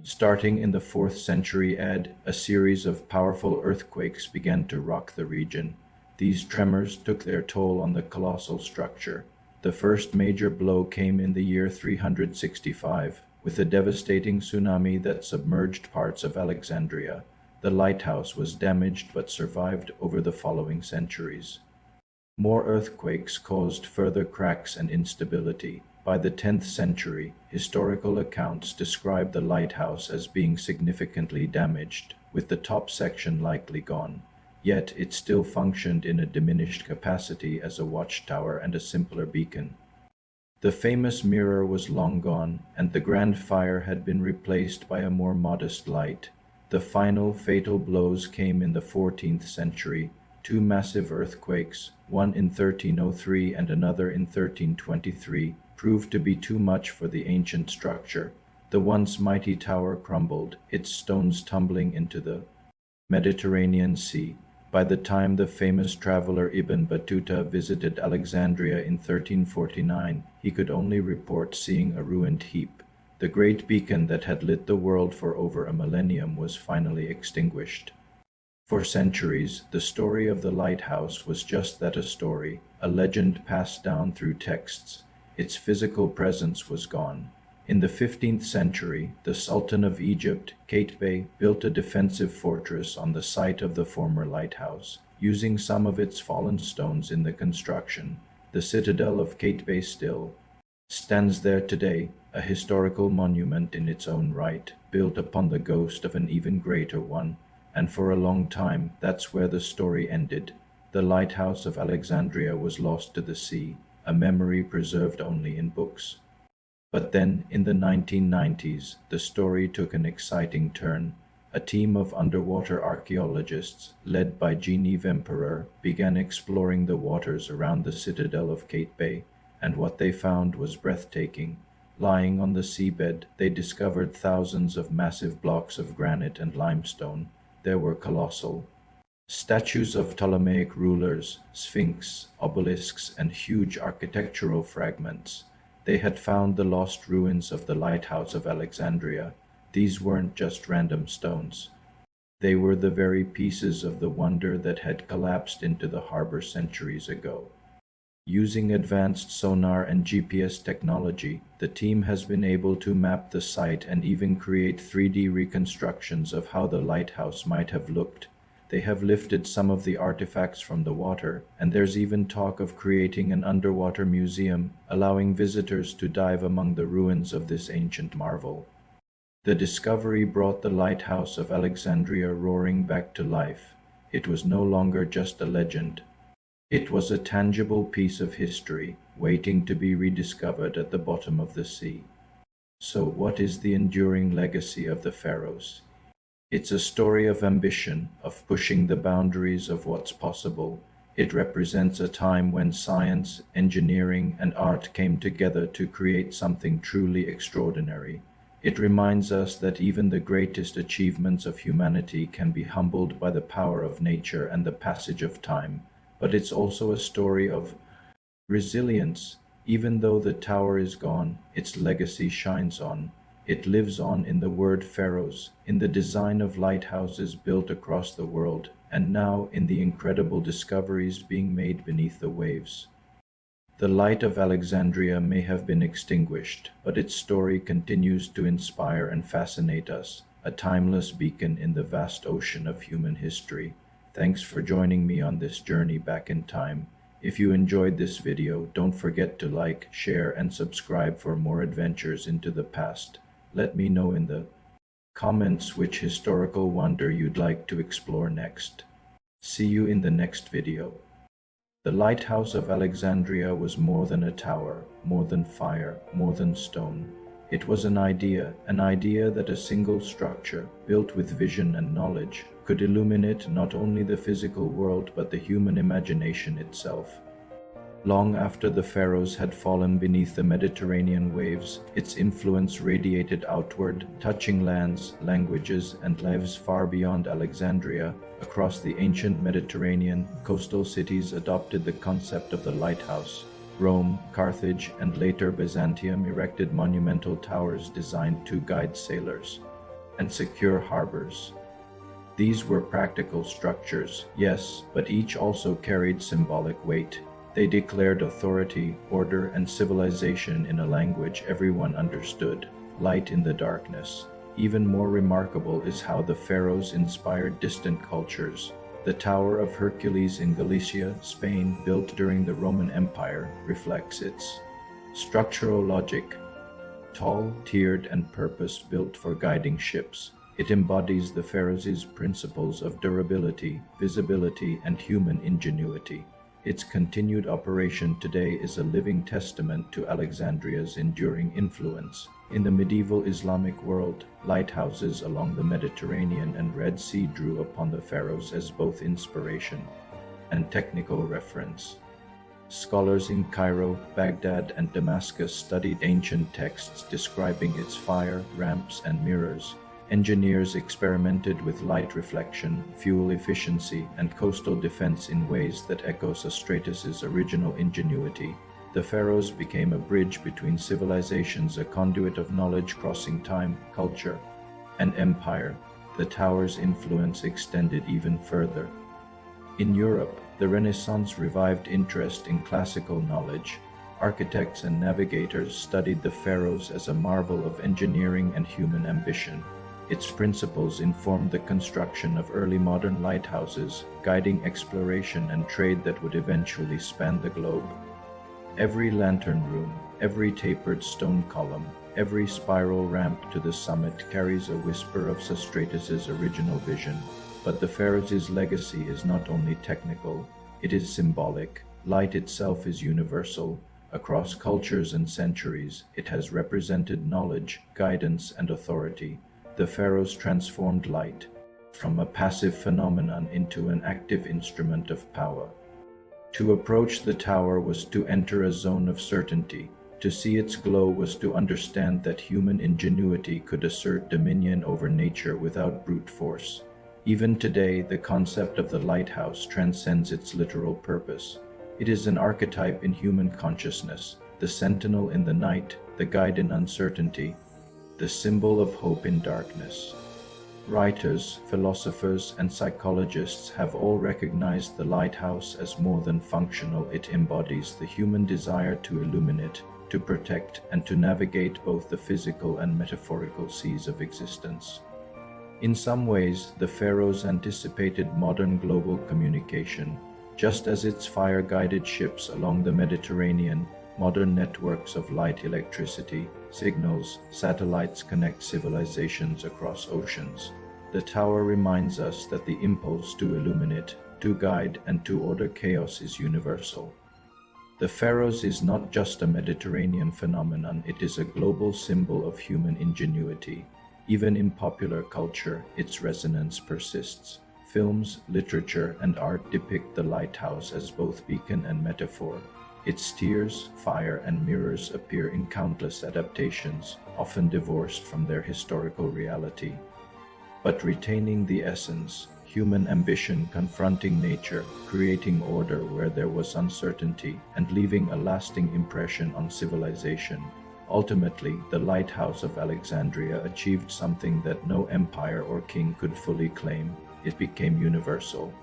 Speaker 1: Starting in the 4th century AD, a series of powerful earthquakes began to rock the region. These tremors took their toll on the colossal structure. The first major blow came in the year 365, with a devastating tsunami that submerged parts of Alexandria. The lighthouse was damaged but survived over the following centuries. More earthquakes caused further cracks and instability. By the 10th century, historical accounts describe the lighthouse as being significantly damaged, with the top section likely gone. Yet it still functioned in a diminished capacity as a watchtower and a simpler beacon. The famous mirror was long gone, and the grand fire had been replaced by a more modest light. The final fatal blows came in the 14th century. Two massive earthquakes, one in 1303 and another in 1323, proved to be too much for the ancient structure. The once mighty tower crumbled, its stones tumbling into the Mediterranean Sea. By the time the famous traveler Ibn Battuta visited Alexandria in 1349, he could only report seeing a ruined heap. The great beacon that had lit the world for over a millennium was finally extinguished. For centuries, the story of the lighthouse was just that, a story, a legend passed down through texts. Its physical presence was gone. In the 15th century, the Sultan of Egypt, Qaitbay, built a defensive fortress on the site of the former lighthouse, using some of its fallen stones in the construction. The citadel of Qaitbay still stands there today, a historical monument in its own right, built upon the ghost of an even greater one. And for a long time, that's where the story ended. The Lighthouse of Alexandria was lost to the sea, a memory preserved only in books. But then, in the 1990s, the story took an exciting turn. A team of underwater archaeologists, led by Jean-Yves Emperor, began exploring the waters around the citadel of Qaitbay, and what they found was breathtaking. Lying on the seabed, they discovered thousands of massive blocks of granite and limestone. There were colossal statues of Ptolemaic rulers, sphinx, obelisks, and huge architectural fragments. They had found the lost ruins of the Lighthouse of Alexandria. These weren't just random stones. They were the very pieces of the wonder that had collapsed into the harbor centuries ago. Using advanced sonar and GPS technology, the team has been able to map the site and even create 3D reconstructions of how the lighthouse might have looked. They have lifted some of the artifacts from the water, and there's even talk of creating an underwater museum, allowing visitors to dive among the ruins of this ancient marvel. The discovery brought the Lighthouse of Alexandria roaring back to life. It was no longer just a legend. It was a tangible piece of history, waiting to be rediscovered at the bottom of the sea. So what is the enduring legacy of the Pharos? It's a story of ambition, of pushing the boundaries of what's possible. It represents a time when science, engineering, and art came together to create something truly extraordinary. It reminds us that even the greatest achievements of humanity can be humbled by the power of nature and the passage of time. But it's also a story of resilience. Even though the tower is gone, its legacy shines on. It lives on in the word Pharos, in the design of lighthouses built across the world, and now in the incredible discoveries being made beneath the waves. The light of Alexandria may have been extinguished, but its story continues to inspire and fascinate us, a timeless beacon in the vast ocean of human history. Thanks for joining me on this journey back in time. If you enjoyed this video, don't forget to like, share, and subscribe for more adventures into the past. Let me know in the comments which historical wonder you'd like to explore next. See you in the next video. The Lighthouse of Alexandria was more than a tower, more than fire, more than stone. It was an idea that a single structure, built with vision and knowledge, could illuminate not only the physical world but the human imagination itself. Long after the Pharos had fallen beneath the Mediterranean waves, its influence radiated outward, touching lands, languages, and lives far beyond Alexandria. Across the ancient Mediterranean, coastal cities adopted the concept of the lighthouse. Rome, Carthage, and later Byzantium erected monumental towers designed to guide sailors and secure harbors. These were practical structures, yes, but each also carried symbolic weight. They declared authority, order, and civilization in a language everyone understood, light in the darkness. Even more remarkable is how the Pharos inspired distant cultures. The Tower of Hercules in Galicia, Spain, built during the Roman Empire, reflects its structural logic. Tall, tiered, and purpose-built for guiding ships, it embodies the Pharos' principles of durability, visibility, and human ingenuity. Its continued operation today is a living testament to Alexandria's enduring influence. In the medieval Islamic world, lighthouses along the Mediterranean and Red Sea drew upon the Pharos as both inspiration and technical reference. Scholars in Cairo, Baghdad, and Damascus studied ancient texts describing its fire, ramps, and mirrors. Engineers experimented with light reflection, fuel efficiency, and coastal defense in ways that echo Sostratus's original ingenuity. The Pharos became a bridge between civilizations, a conduit of knowledge crossing time, culture, and empire. The tower's influence extended even further. In Europe, the Renaissance revived interest in classical knowledge. Architects and navigators studied the Pharos as a marvel of engineering and human ambition. Its principles informed the construction of early modern lighthouses, guiding exploration and trade that would eventually span the globe. Every lantern room, every tapered stone column, every spiral ramp to the summit carries a whisper of Sostratus's original vision. But the Pharos' legacy is not only technical, it is symbolic. Light itself is universal. Across cultures and centuries, it has represented knowledge, guidance, and authority. The Pharos transformed light from a passive phenomenon into an active instrument of power. To approach the tower was to enter a zone of certainty. To see its glow was to understand that human ingenuity could assert dominion over nature without brute force. Even today, the concept of the lighthouse transcends its literal purpose. It is an archetype in human consciousness, the sentinel in the night, the guide in uncertainty, the symbol of hope in darkness. Writers, philosophers, and psychologists have all recognized the lighthouse as more than functional. It embodies the human desire to illuminate, to protect, and to navigate both the physical and metaphorical seas of existence. In some ways, the Pharos anticipated modern global communication. Just as its fire-guided ships along the Mediterranean, modern networks of light electricity, signals, satellites connect civilizations across oceans. The tower reminds us that the impulse to illuminate, to guide, and to order chaos is universal. The Pharos is not just a Mediterranean phenomenon, it is a global symbol of human ingenuity. Even in popular culture, its resonance persists. Films, literature, and art depict the lighthouse as both beacon and metaphor. Its tears, fire, and mirrors appear in countless adaptations, often divorced from their historical reality. But retaining the essence, human ambition confronting nature, creating order where there was uncertainty, and leaving a lasting impression on civilization. Ultimately, the Lighthouse of Alexandria achieved something that no empire or king could fully claim. It became universal.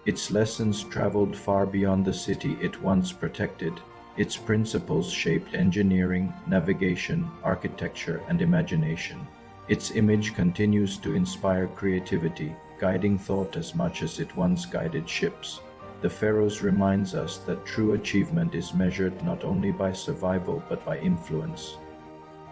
Speaker 1: Its lessons traveled far beyond the city it once protected. Its principles shaped engineering, navigation, architecture, and imagination. Its image continues to inspire creativity, guiding thought as much as it once guided ships. The Pharos reminds us that true achievement is measured not only by survival but by influence.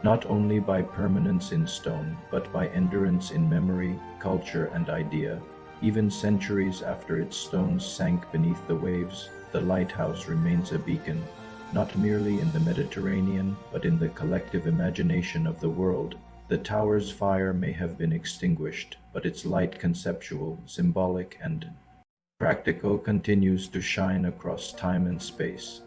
Speaker 1: Not only by permanence in stone, but by endurance in memory, culture, and idea. Even centuries after its stones sank beneath the waves, the lighthouse remains a beacon, not merely in the Mediterranean, but in the collective imagination of the world. The tower's fire may have been extinguished, but its light, conceptual, symbolic, and practical, continues to shine across time and space.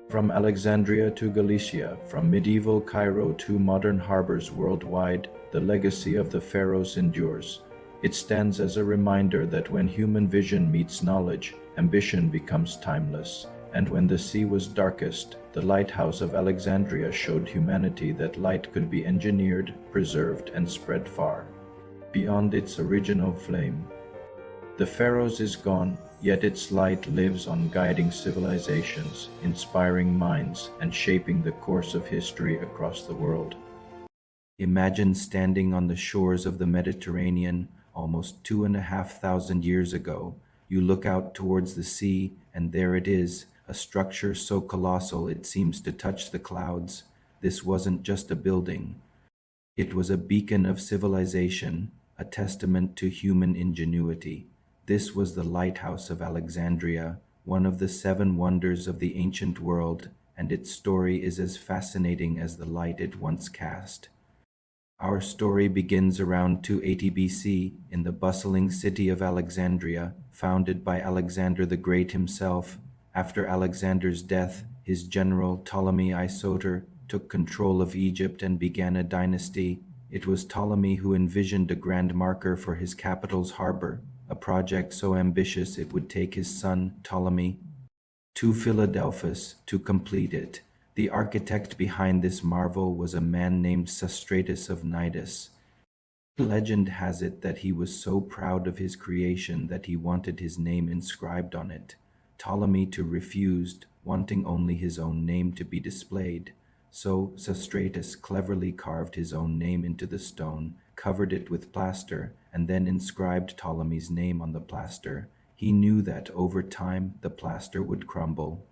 Speaker 1: From Alexandria to Galicia, from medieval Cairo to modern harbors worldwide, the legacy of the Pharos endures. It stands as a reminder that when human vision meets knowledge, ambition becomes timeless. And when the sea was darkest, the Lighthouse of Alexandria showed humanity that light could be engineered, preserved, and spread far beyond its original flame. The Pharos is gone, yet its light lives on, guiding civilizations, inspiring minds, and shaping the course of history across the world. Imagine standing on the shores of the Mediterranean, almost 2,500 years ago. You look out towards the sea, and there it is, a structure so colossal it seems to touch the clouds. This wasn't just a building. It was a beacon of civilization, a testament to human ingenuity. This was the Lighthouse of Alexandria, one of the seven wonders of the ancient world, and its story is as fascinating as the light it once cast. Our story begins around 280 BC in the bustling city of Alexandria, founded by Alexander the Great himself. After Alexander's death, his general Ptolemy Isoter took control of Egypt and began a dynasty. It was Ptolemy who envisioned a grand marker for his capital's harbor, a project so ambitious it would take his son, Ptolemy, to Philadelphus to complete it. The architect behind this marvel was a man named Sostratus of Cnidus. Legend has it that he was so proud of his creation that he wanted his name inscribed on it. Ptolemy too refused, wanting only his own name to be displayed. So Sostratus cleverly carved his own name into the stone, covered it with plaster, and then inscribed Ptolemy's name on the plaster. He knew that over time the plaster would crumble,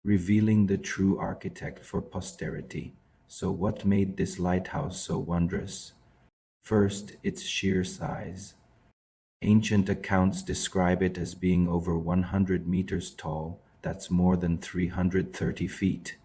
Speaker 1: revealing the true architect for posterity. So what made this lighthouse so wondrous? First, its sheer size. Ancient accounts describe it as being over 100 meters tall. That's more than 330 feet.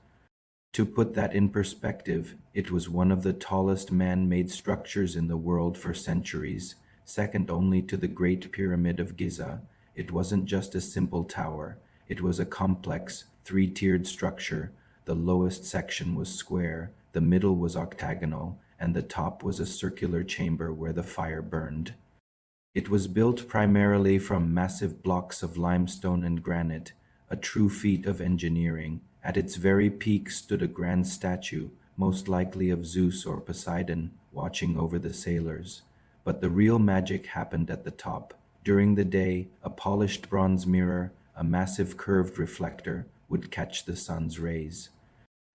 Speaker 1: To put that in perspective, it was one of the tallest man-made structures in the world for centuries, second only to the Great Pyramid of Giza. It wasn't just a simple tower. It was a complex, three-tiered structure. The lowest section was square, the middle was octagonal, and the top was a circular chamber where the fire burned. It was built primarily from massive blocks of limestone and granite, a true feat of engineering. At its very peak stood a grand statue, most likely of Zeus or Poseidon, watching over the sailors. But the real magic happened at the top. During the day, a polished bronze mirror, a massive curved reflector, would catch the sun's rays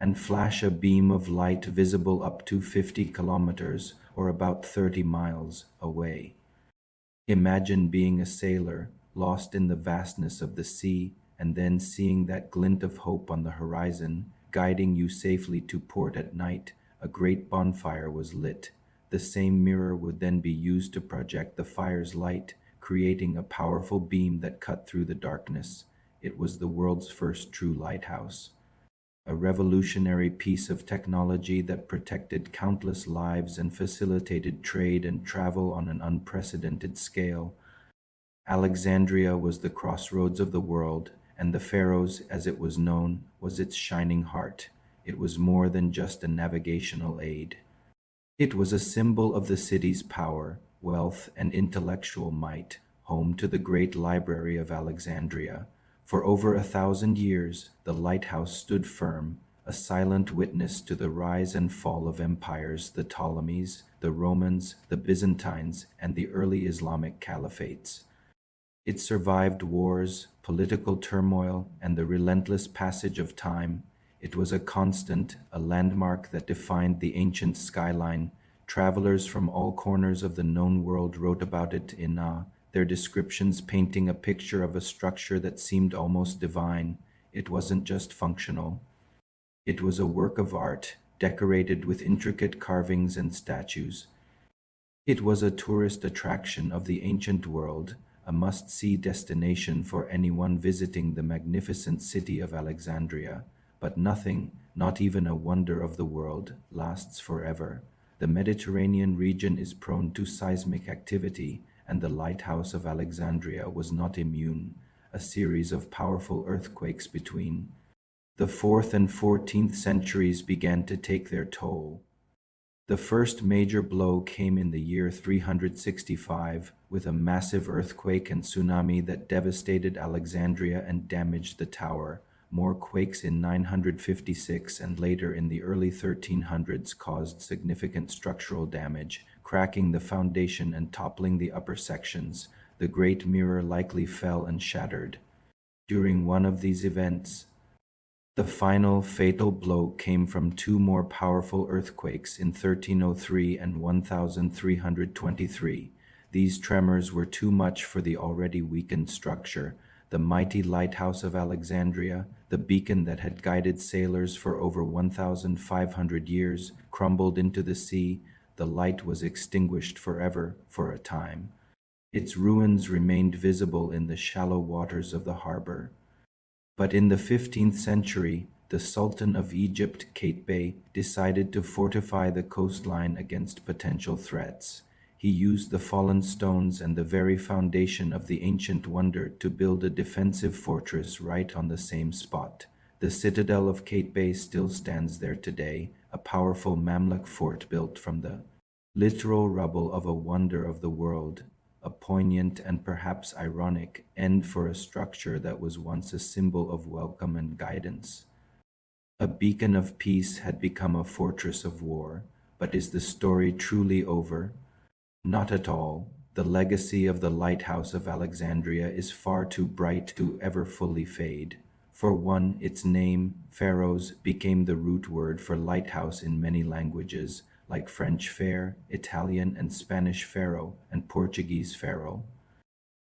Speaker 1: and flash a beam of light visible up to 50 kilometers, or about 30 miles, away. Imagine being a sailor, lost in the vastness of the sea, and then seeing that glint of hope on the horizon, guiding you safely to port at night. A great bonfire was lit. The same mirror would then be used to project the fire's light, creating a powerful beam that cut through the darkness. It was the world's first true lighthouse, a revolutionary piece of technology that protected countless lives and facilitated trade and travel on an unprecedented scale. Alexandria was the crossroads of the world, and the Pharos, as it was known, was its shining heart. It was more than just a navigational aid. It was a symbol of the city's power, wealth, and intellectual might, home to the great library of Alexandria. For over 1,000 years, the lighthouse stood firm, a silent witness to the rise and fall of empires, the Ptolemies, the Romans, the Byzantines, and the early Islamic caliphates. It survived wars, political turmoil, and the relentless passage of time. It was a constant, a landmark that defined the ancient skyline. Travelers from all corners of the known world wrote about it in awe, their descriptions painting a picture of a structure that seemed almost divine. It wasn't just functional. It was a work of art, decorated with intricate carvings and statues. It was a tourist attraction of the ancient world, a must-see destination for anyone visiting the magnificent city of Alexandria. But nothing, not even a wonder of the world, lasts forever. The Mediterranean region is prone to seismic activity, and the Lighthouse of Alexandria was not immune. A series of powerful earthquakes between the 4th and 14th centuries began to take their toll. The first major blow came in the year 365 with a massive earthquake and tsunami that devastated Alexandria and damaged the tower. More quakes in 956 and later in the early 1300s caused significant structural damage, cracking the foundation and toppling the upper sections. The Great Mirror likely fell and shattered. During one of these events, the final fatal blow came from two more powerful earthquakes in 1303 and 1323. These tremors were too much for the already weakened structure. The mighty Lighthouse of Alexandria, the beacon that had guided sailors for over 1,500 years, crumbled into the sea. The light was extinguished forever for a time. Its ruins remained visible in the shallow waters of the harbor. But in the 15th century, the Sultan of Egypt, Kate Bey, decided to fortify the coastline against potential threats. He used the fallen stones and the very foundation of the ancient wonder to build a defensive fortress right on the same spot. The citadel of Kate Bey still stands there today, a powerful Mamluk fort built from the literal rubble of a wonder of the world, a poignant and perhaps ironic end for a structure that was once a symbol of welcome and guidance. A beacon of peace had become a fortress of war, but is the story truly over? Not at all. The legacy of the Lighthouse of Alexandria is far too bright to ever fully fade. For one, its name, Pharos, became the root word for lighthouse in many languages, like French fair, Italian and Spanish faro, and Portuguese faro.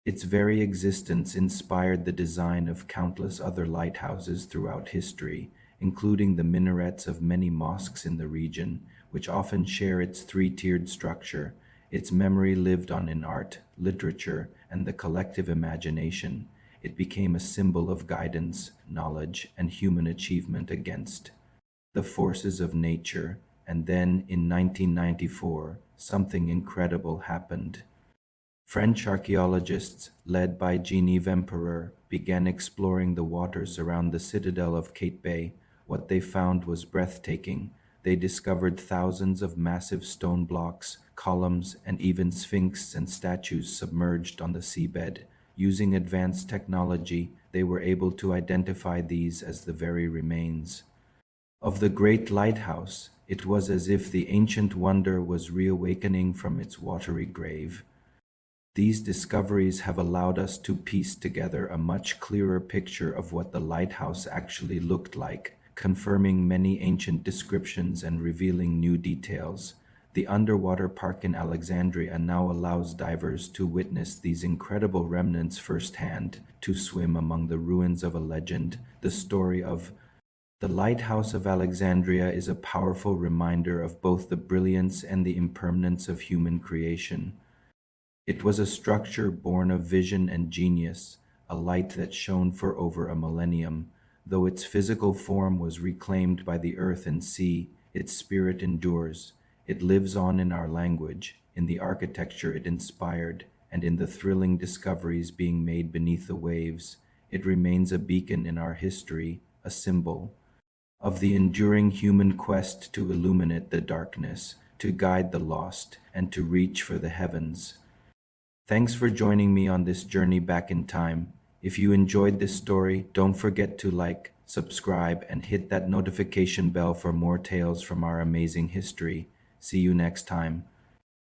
Speaker 1: Its very existence inspired the design of countless other lighthouses throughout history, including the minarets of many mosques in the region, which often share its three-tiered structure. Its memory lived on in art, literature, and the collective imagination. It became a symbol of guidance, knowledge, and human achievement against the forces of nature. And then, in 1994, something incredible happened. French archaeologists, led by Genevieve Emperor, began exploring the waters around the citadel of Kate Bey. What they found was breathtaking. They discovered thousands of massive stone blocks, columns, and even sphinxes and statues submerged on the seabed. Using advanced technology, they were able to identify these as the very remains of the great lighthouse. It was as if the ancient wonder was reawakening from its watery grave. These discoveries have allowed us to piece together a much clearer picture of what the lighthouse actually looked like, confirming many ancient descriptions and revealing new details. The underwater park in Alexandria now allows divers to witness these incredible remnants firsthand, to swim among the ruins of a legend. The story of the Lighthouse of Alexandria is a powerful reminder of both the brilliance and the impermanence of human creation. It was a structure born of vision and genius, a light that shone for over a millennium. Though its physical form was reclaimed by the earth and sea, its spirit endures. It lives on in our language, in the architecture it inspired, and in the thrilling discoveries being made beneath the waves. It remains a beacon in our history, a symbol of the enduring human quest to illuminate the darkness, to guide the lost, and to reach for the heavens. Thanks for joining me on this journey back in time. If you enjoyed this story, don't forget to like, subscribe, and hit that notification bell for more tales from our amazing history. See you next time.